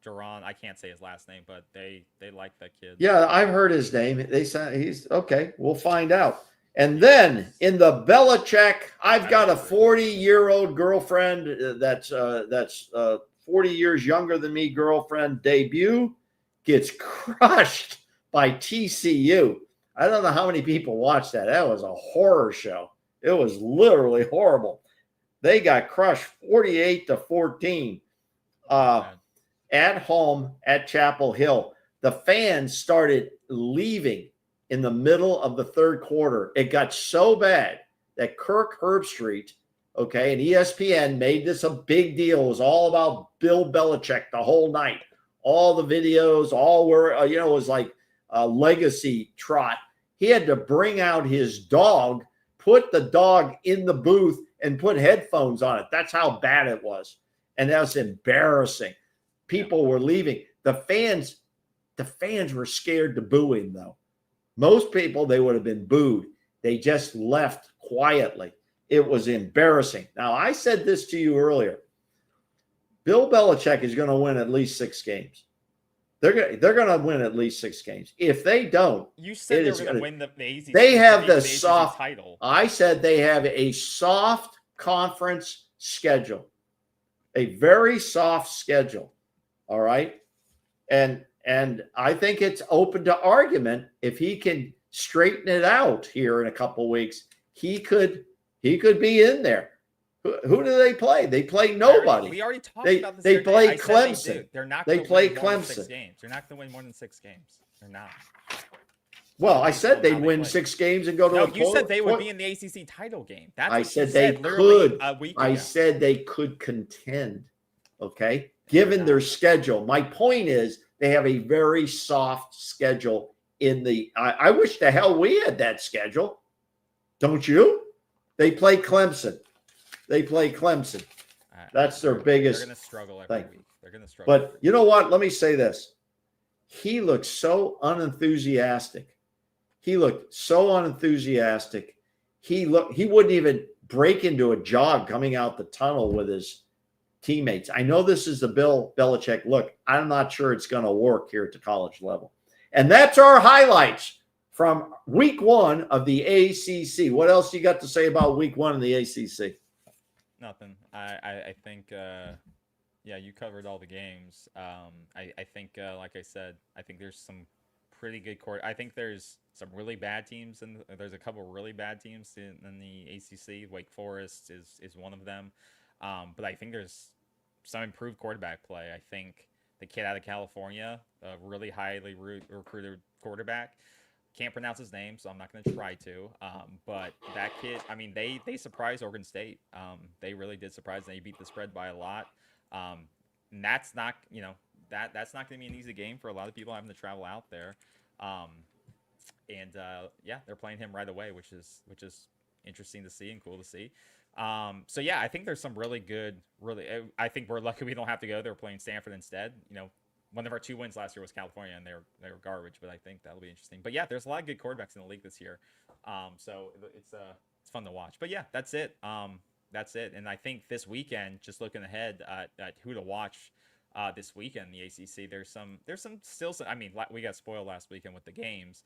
Jaron. I can't say his last name, but they like that kid. Yeah, I've heard his name. They say he's okay. We'll find out. And then in the Belichick, I've got a 40-year-old girlfriend that's 40 years younger than me. Girlfriend debut gets crushed by TCU. I don't know how many people watched that. That was a horror show. It was literally horrible. They got crushed 48-14 at home at Chapel Hill. The fans started leaving in the middle of the third quarter. It got so bad that Kirk Herbstreit, and ESPN made this a big deal. It was all about Bill Belichick the whole night. All the videos, all were, it was like a legacy trot. He had to bring out his dog, put the dog in the booth, and put headphones on it. That's how bad it was. And that was embarrassing. People were leaving. The fans were scared to boo him, though. Most people, they would have been booed. They just left quietly. It was embarrassing. Now, I said this to you earlier. Bill Belichick is going to win at least 6 games. They're going to win at least 6 games. If they don't, you said they were going to win the ACC. They have the soft title. I said they have a soft conference schedule, a very soft schedule. All right, and I think it's open to argument if he can straighten it out here in a couple of weeks. He could be in there. Who do they play? They play nobody. We already talked about this. They play Clemson. They're not. They play Clemson. They're not going to win more than 6 games. They're not. Well, I said they'd win 6 games and go to. No, you said they would be in the ACC title game. That's what I said they could. A week I ago. said they could contend. Okay, given their schedule. My point is they have a very soft schedule. I wish the hell we had that schedule. Don't you? They play Clemson. That's their biggest. They're going to struggle every week. They're going to struggle. But you know what? Let me say this. He looked so unenthusiastic. He wouldn't even break into a jog coming out the tunnel with his teammates. I know this is the Bill Belichick look. I'm not sure it's going to work here at the college level. And that's our highlights from week 1 of the ACC. What else you got to say about week 1 of the ACC? Nothing. I think yeah, you covered all the games. I think like I said, I think there's some pretty good court. I think there's some really bad teams, and there's a couple really bad teams in the ACC. Wake Forest is one of them, but I think there's some improved quarterback play. I think the kid out of California, a really highly recruited quarterback. Can't pronounce his name, so I'm not going to try to. But that kid, I mean, they surprised Oregon State. They really did surprise. They beat the spread by a lot. And that's not, that's not going to be an easy game for a lot of people having to travel out there. Yeah, they're playing him right away, which is interesting to see and cool to see. So yeah, I think there's some really good, I think we're lucky we don't have to go. They're playing Stanford instead. One of our 2 wins last year was California, and they were garbage. But I think that'll be interesting. But yeah, there's a lot of good quarterbacks in the league this year. So it's fun to watch. But yeah, that's it. That's it. And I think this weekend, just looking ahead at who to watch this weekend in the ACC, there's some still some. I mean, we got spoiled last weekend with the games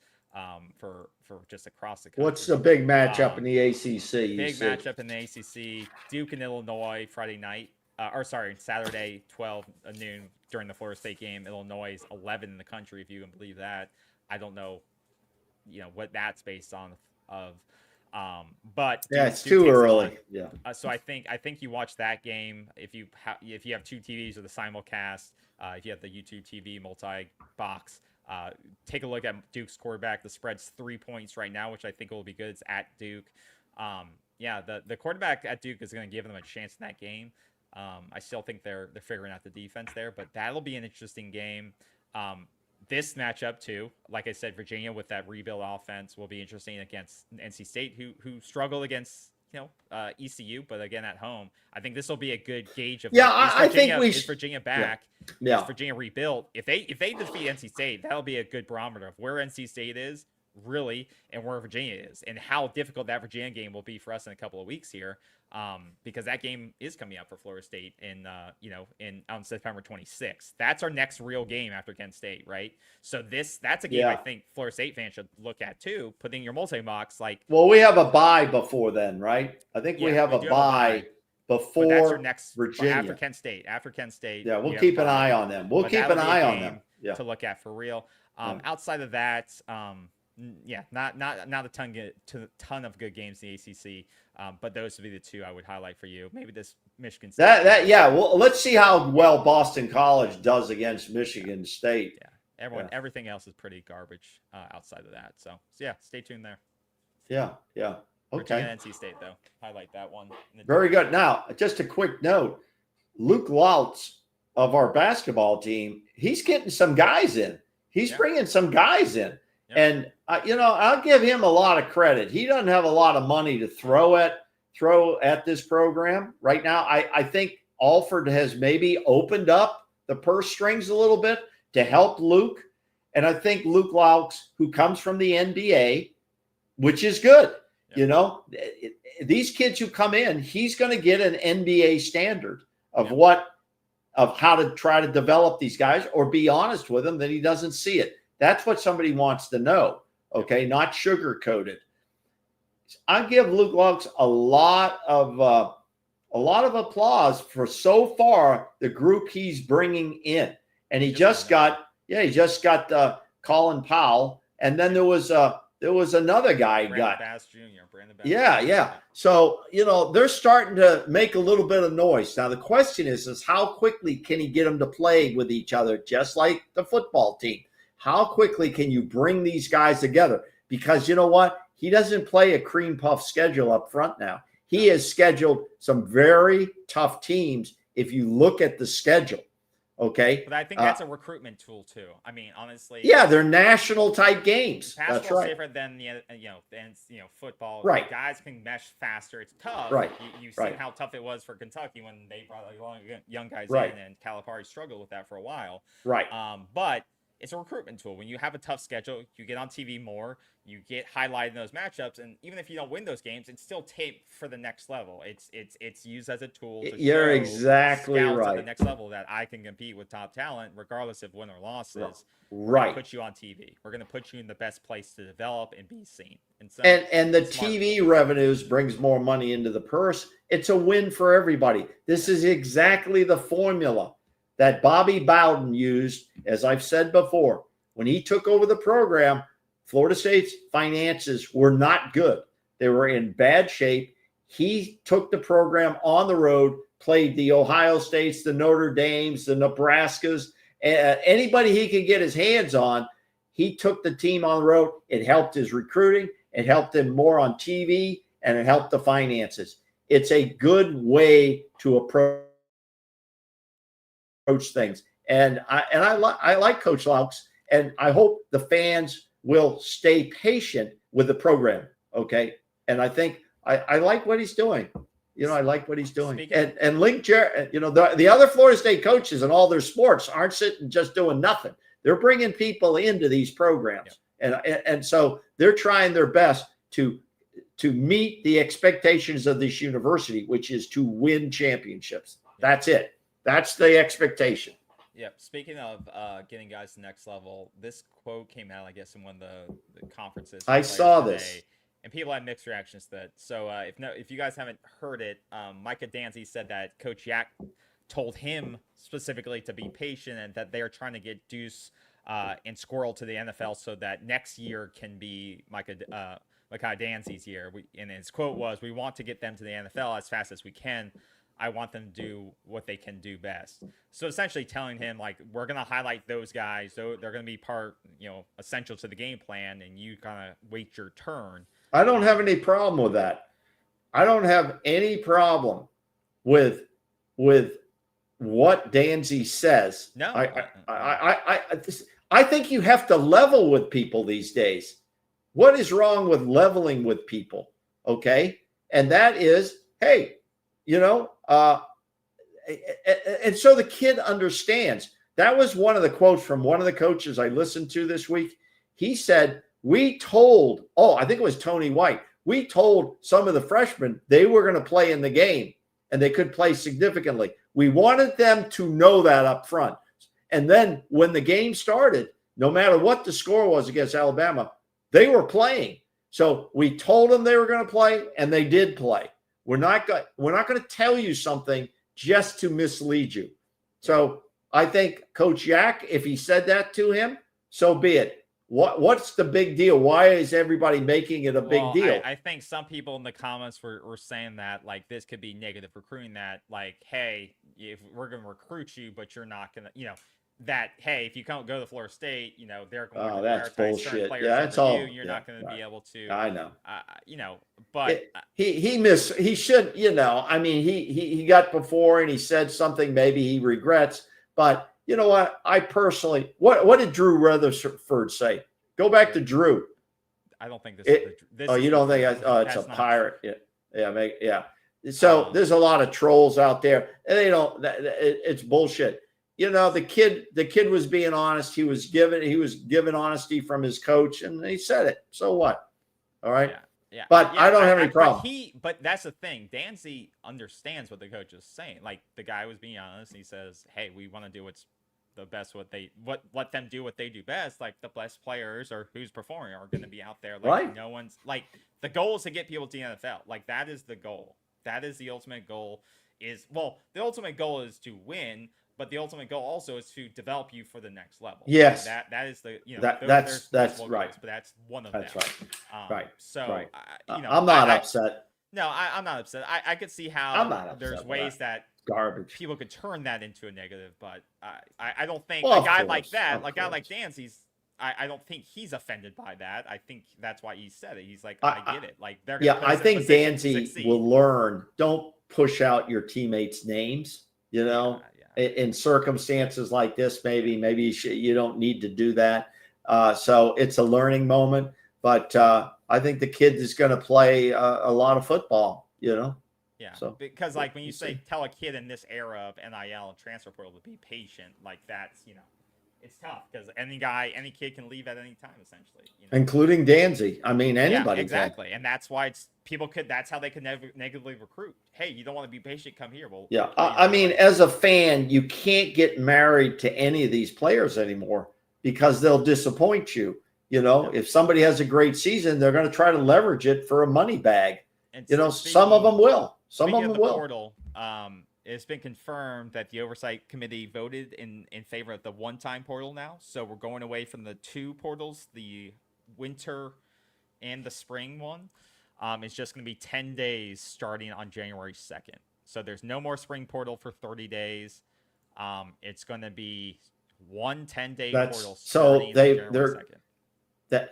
for just across the country. What's the big matchup in the ACC? Big matchup in the ACC: Duke and Illinois Friday night. Saturday, 12 noon during the Florida State game. Illinois is 11 in the country, if you can believe that. I don't know, what that's based on but yeah, it's too early. Yeah. So I think you watch that game if you have 2 TVs or the simulcast. If you have the YouTube TV multi-box, take a look at Duke's quarterback. The spread's 3 points right now, which I think will be good. It's at Duke. Yeah, the quarterback at Duke is going to give them a chance in that game. I still think they're figuring out the defense there, but that'll be an interesting game. This matchup too, like I said, Virginia with that rebuild offense will be interesting against NC State, who struggle against ECU, but again at home. I think this will be a good gauge of I think is Virginia back? Yeah. Is Virginia rebuilt? If they defeat NC State, that'll be a good barometer of where NC State is really and where Virginia is, and how difficult that Virginia game will be for us in a couple of weeks here. Because that game is coming up for Florida State on September 26th. That's our next real game after Kent State, right? So that's a game I think Florida State fans should look at too, putting your multi-mocks Well, we have a bye before then, right? I think we have a bye before that's our next Virginia. After Kent State. Yeah, we'll keep an eye on them. We'll keep an eye on them. Yeah. To look at for real. Outside of that, not a ton of good games in the ACC. But those would be the 2 I would highlight for you. Maybe this Michigan State. Well, let's see how well Boston College does against Michigan State. Yeah, everything else is pretty garbage outside of that. So yeah, stay tuned there. Yeah. Okay. Virginia, NC State though, highlight that one. Very good. Now, just a quick note: Luke Lautz of our basketball team, he's getting some guys in. He's bringing some guys in. Yep. And, I'll give him a lot of credit. He doesn't have a lot of money to throw at this program right now. I think Alford has maybe opened up the purse strings a little bit to help Luke. And I think Luke Lautz, who comes from the NBA, which is good, these kids who come in, he's going to get an NBA standard of how to try to develop these guys, or be honest with them that he doesn't see it. That's what somebody wants to know, okay? Not sugar-coated. I give Luke Lautz a lot of applause for so far the group he's bringing in, and he just got Colin Powell, and then there was another guy Brandon Bass Jr. Yeah. So they're starting to make a little bit of noise. Now the question is how quickly can he get them to play with each other, just like the football team? How quickly can you bring these guys together? Because you know what? He doesn't play a cream puff schedule up front now. He has scheduled some very tough teams if you look at the schedule. Okay. But I think that's a recruitment tool too. I mean, honestly. Yeah, they're national type games. That's right. Different than football. Right. Guys can mesh faster. It's tough. Right. You've seen how tough it was for Kentucky when they brought young guys in, and Calipari struggled with that for a while. Right. But it's a recruitment tool. When you have a tough schedule, you get on TV more, you get highlighted in those matchups, and even if you don't win those games, it's still taped for the next level. It's used as a tool to You're show exactly scouts at the right. next level that I can compete with top talent, regardless of win or losses. We're Right. gonna put you on TV. We're gonna put you in the best place to develop and be seen. And so, And the smart. TV revenues brings more money into the purse. It's a win for everybody. This is exactly the formula that Bobby Bowden used, as I've said before. When he took over the program, Florida State's finances were not good. They were in bad shape. He took the program on the road, played the Ohio States, the Notre Dames, the Nebraskas, anybody he could get his hands on. He took the team on the road. It helped his recruiting. It helped him more on TV, and it helped the finances. It's a good way to approach things. And I like Coach Laux, and I hope the fans will stay patient with the program. Okay. And I think I like what he's doing. I like what he's doing. And Link Jarrett, the other Florida State coaches in all their sports aren't sitting just doing nothing. They're bringing people into these programs. And so they're trying their best to meet the expectations of this university, which is to win championships. That's it. That's the expectation. Yeah. Speaking of getting guys to the next level, this quote came out, I guess, in one of the conferences. I saw today, this. and people had mixed reactions to that. So if you guys haven't heard it, Micah Danzy said that Coach Yak told him specifically to be patient and that they are trying to get Deuce and Squirrel to the NFL so that next year can be Micah Danzy's year. And his quote was, "We want to get them to the NFL as fast as we can. I want them to do what they can do best." So essentially telling him, like, we're going to highlight those guys. So they're going to be essential to the game plan, and you kind of wait your turn. I don't have any problem with that. I don't have any problem with what Danzy says. No. I think you have to level with people these days. What is wrong with leveling with people? Okay. And that is, hey, and so the kid understands. That was one of the quotes from one of the coaches I listened to this week. He said, I think it was Tony White. We told some of the freshmen they were going to play in the game and they could play significantly. We wanted them to know that up front. And then when the game started, no matter what the score was against Alabama, they were playing. So we told them they were going to play, and they did play. We're not going to tell you something just to mislead you. So I think Coach Yak, if he said that to him, so be it. What's the big deal? Why is everybody making it a big deal? I think some people in the comments were saying that, like, this could be negative recruiting, that, like, hey, if we're going to recruit you, but you're not going to, that, hey, if you can't go to Florida State, they're going to that's prioritize certain bullshit. players Yeah, that's over all. You're not going to be able to. I know. But he should. He got before and he said something maybe he regrets. But you know what? I personally, what did Drew Rutherford say? Go back to Drew. I don't think this. You don't think? It's a pirate. Yeah. So there's a lot of trolls out there, and they don't. It's bullshit. The kid was being honest. He was given honesty from his coach, and he said it. So what? All right. Yeah. But I don't have any problem. But that's the thing. Danzy understands what the coach is saying. Like, the guy was being honest. He says, "Hey, we want to do what's the best. Let them do what they do best. Like, the best players or who's performing are going to be out there. Like, right. No one's like, the goal is to get people to the NFL. Like, that is the goal. That is the ultimate goal. The ultimate goal is to win." But the ultimate goal also is to develop you for the next level. Yes, that is the that's right. Goals, but that's one of that's them. Right. Right. So right. I'm not upset. No, I'm not upset. I could see how there's ways that garbage people could turn that into a negative, but I don't think a guy like that, guy like Danzy's, I don't think he's offended by that. I think that's why he said it. He's like, I get it. Like, they're gonna I think Danzy will learn. Don't push out your teammates' names. In circumstances like this, maybe you don't need to do that. So it's a learning moment. But I think the kid is going to play a lot of football. Yeah. So because, like, when you say tell a kid in this era of NIL and transfer portal to be patient, like, that's it's tough because any kid can leave at any time, essentially. Including Danzy. I mean, anybody. Yeah, exactly, and that's why that's how they could negatively recruit. Hey, you don't want to be patient? Come here. Well, yeah. I mean, as a fan, you can't get married to any of these players anymore because they'll disappoint you. If somebody has a great season, they're going to try to leverage it for a money bag. And some of them will. Some of them will. Portal, it's been confirmed that the oversight committee voted in favor of the one-time portal now. So we're going away from the two portals, the winter and the spring one. It's just going to be 10 days starting on January 2nd. So there's no more spring portal for 30 days. It's going to be one 10-day portal. So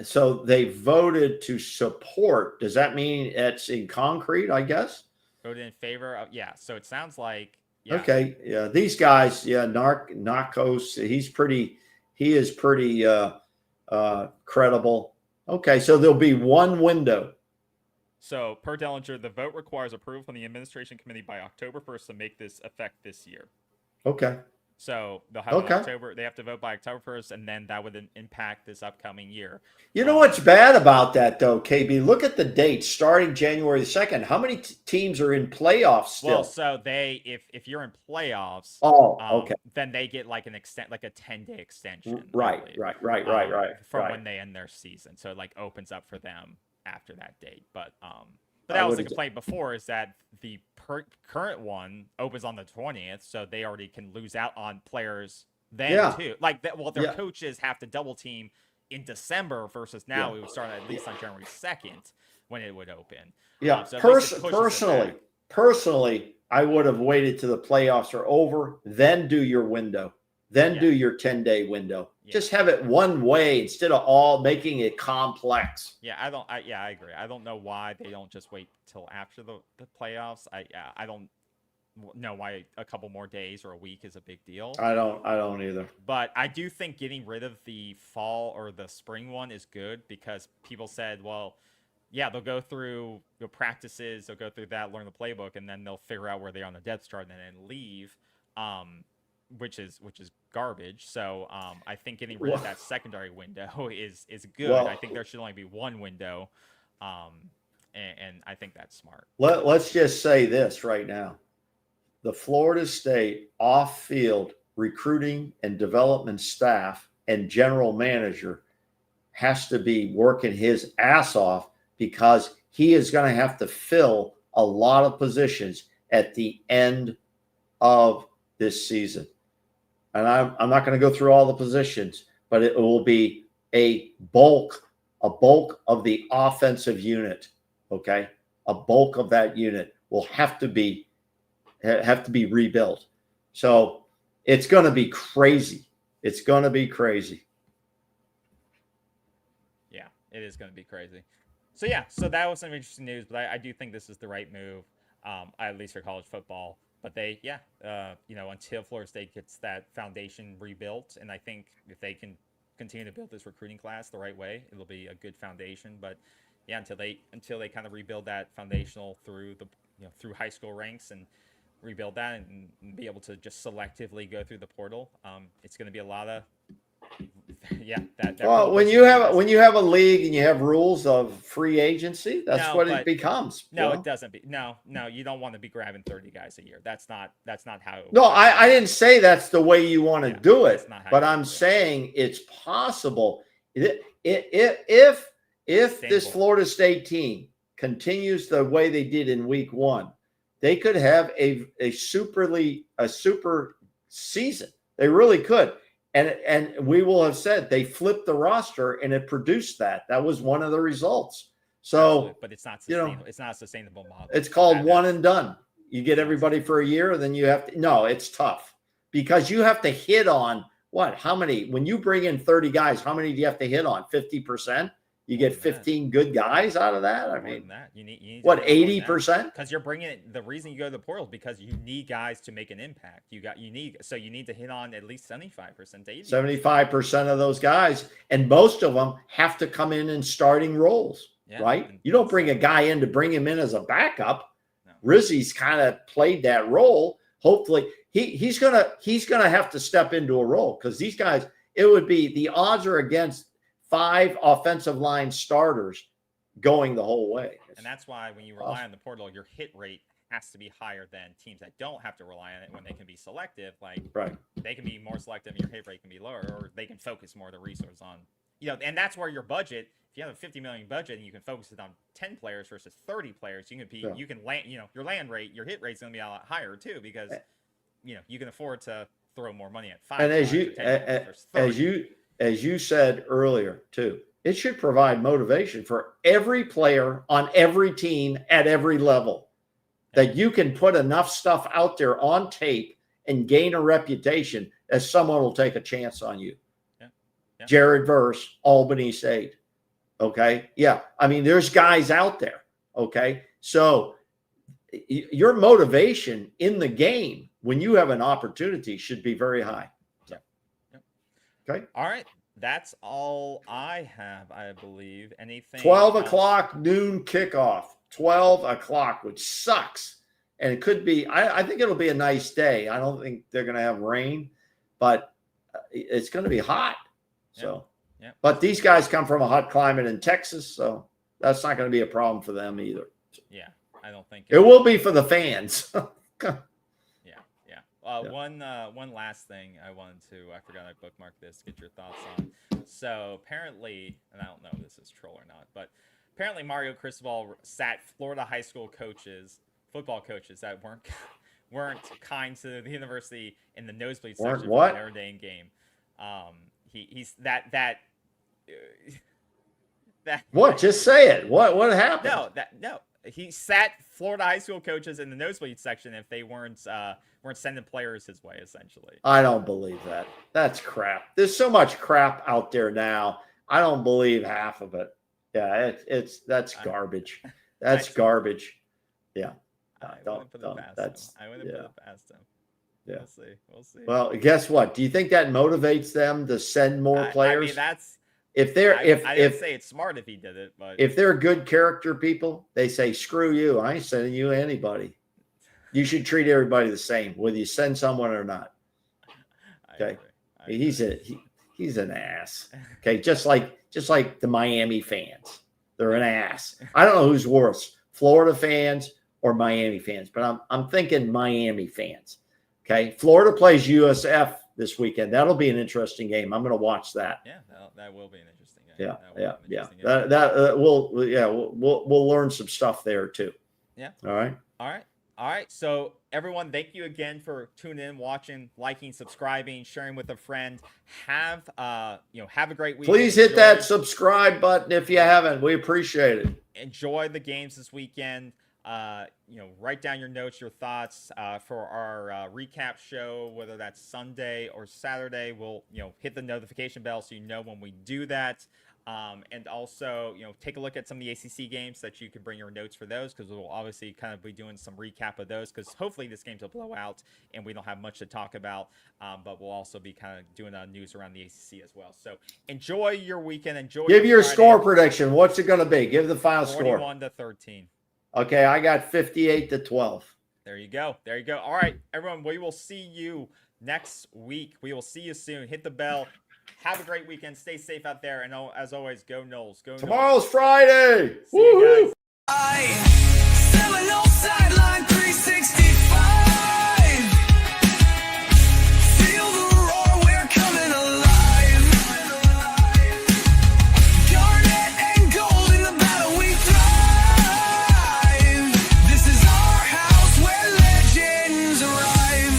so they voted to support. Does that mean it's in concrete, I guess? Voted in favor of, yeah. So it sounds like, yeah. Okay. Yeah. These guys, yeah. Narcos, he is pretty credible. Okay. So there'll be one window. So per Dellinger, the vote requires approval from the administration committee by October 1st to make this effect this year. Okay. So they'll have October. They have to vote by October 1st, and then that would impact this upcoming year. You know what's bad about that, though, KB? Look at the dates starting January 2nd. How many teams are in playoffs still? Well, so if you're in playoffs, okay, then they get like a 10-day extension. Right. From when they end their season, so it like opens up for them after that date. But that was the complaint before, is that the current one opens on the 20th, so they already can lose out on players then too. Like that, well, their coaches have to double team in December versus now it would start at least on January 2nd when it would open. Yeah, so personally, I would have waited till the playoffs are over, then do your window, then do your 10-day window. Yeah. Just have it one way instead of all making it complex. Yeah, I agree. I don't know why they don't just wait till after the playoffs. I don't know why a couple more days or a week is a big deal. I don't either. But I do think getting rid of the fall or the spring one is good, because people said, well, yeah, they'll go through the practices, they'll go through that, learn the playbook, and then they'll figure out where they are on the depth chart and then leave. Which is garbage. So I think getting rid of that secondary window is good. Well, I think there should only be one window, and I think that's smart. Let's just say this right now: the Florida State off-field recruiting and development staff and general manager has to be working his ass off, because he is going to have to fill a lot of positions at the end of this season. And I'm not going to go through all the positions, but it will be a bulk of the offensive unit. Okay. A bulk of that unit will have to be rebuilt. So it's going to be crazy. It's going to be crazy. Yeah, it is going to be crazy. So yeah, so that was some interesting news, but I do think this is the right move, at least for college football. But until Florida State gets that foundation rebuilt, and I think if they can continue to build this recruiting class the right way, it'll be a good foundation. But yeah, until they kind of rebuild that foundational through through high school ranks and rebuild that and be able to just selectively go through the portal, it's going to be a lot of well, when you have a league and you have rules of free agency, that's what it becomes. No, it doesn't. No, you don't want to be grabbing 30 guys a year. That's not how. No, I didn't say that's the way you want to do it, but I'm saying it's possible. If this Florida State team continues the way they did in week 1, they could have a super season. They really could. And we will have said they flipped the roster and it produced that. That was one of the results. So, but it's not sustainable. It's not a sustainable model. It's called one and done. You get everybody for a year, and then you have to. No, it's tough, because you have to hit on what? How many? When you bring in 30 guys, how many do you have to hit on? 50%. You get 15 good guys out of that. I mean, you need what, 80%? Because you're bringing it. The reason you go to the portal is because you need guys to make an impact. You need to hit on at least 75% to 80%. 75% of those guys, and most of them have to come in starting roles, right? You don't bring a guy in to bring him in as a backup. No. Rizzi's kind of played that role. Hopefully, he's gonna have to step into a role, because these guys, it would be the odds are against 5 offensive line starters going the whole way. And that's why when you rely on the portal, your hit rate has to be higher than teams that don't have to rely on it when they can be selective. Like they can be more selective and your hit rate can be lower, or they can focus more of the resource on, and that's where your budget, if you have a 50 million budget and you can focus it on 10 players versus 30 players, you can land, your land rate, your hit rate's going to be a lot higher too, because, you can afford to throw more money at 5. And as you said earlier too, it should provide motivation for every player on every team at every level, that you can put enough stuff out there on tape and gain a reputation as someone will take a chance on you. Jared Verse, Albany State. Okay. Yeah. I mean, there's guys out there. Okay. So your motivation in the game when you have an opportunity should be very high. Okay. All right. That's all I have, I believe. Anything? 12 o'clock noon kickoff. 12 o'clock, which sucks. And it could be, I think it'll be a nice day. I don't think they're going to have rain, but it's going to be hot. So, but these guys come from a hot climate in Texas, so that's not going to be a problem for them either. Yeah, I don't think it will be for the fans. One last thing I forgot I bookmarked this, get your thoughts on. So apparently, and I don't know if this is troll or not, but apparently Mario Cristobal sat Florida high school football coaches that weren't kind to the university in the nosebleed section for the Notre Dame game. He's that what? Just say it. What happened? No. He sat Florida high school coaches in the nosebleed section if they weren't sending players his way, essentially. I don't believe that. That's crap. There's so much crap out there now. I don't believe half of it. Yeah, that's garbage. That's garbage. Yeah. I wouldn't put it past him. Yeah. We'll see. Well, guess what? Do you think that motivates them to send more players? I mean, that's if they're I didn't say it's smart if he did it, but if they're good character people, they say, screw you. I ain't sending you anybody. You should treat everybody the same, whether you send someone or not. Okay. He's an ass. Okay, just like the Miami fans. They're an ass. I don't know who's worse, Florida fans or Miami fans, but I'm thinking Miami fans. Okay, Florida plays USF this weekend. That'll be an interesting game. I'm going to watch that. Yeah, that will be an interesting game. We'll learn some stuff there too. Yeah. All right. So everyone, thank you again for tuning in, watching, liking, subscribing, sharing with a friend. Have a great week. Please hit that subscribe button if you haven't. We appreciate it. Enjoy the games this weekend. Write down your notes, your thoughts for our recap show, whether that's Sunday or Saturday. We'll, hit the notification bell so you know when we do that. And also, take a look at some of the ACC games that you can bring your notes for those, because we'll obviously kind of be doing some recap of those, because hopefully this game's a blowout and we don't have much to talk about. But we'll also be kind of doing news around the ACC as well. So enjoy your weekend. Give your score prediction. What's it going to be? Give the final score. 41-13. Okay, I got 58-12. There you go. All right, everyone, we will see you next week. We will see you soon. Hit the bell. Have a great weekend. Stay safe out there. And as always, go Noles. Go Noles. Tomorrow's Friday. See you guys. Seminole sideline 365. Feel the roar, we're coming alive. Garnet and gold in the battle we thrive. This is our house where legends arrive.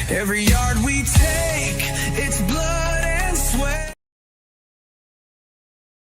Every yard we take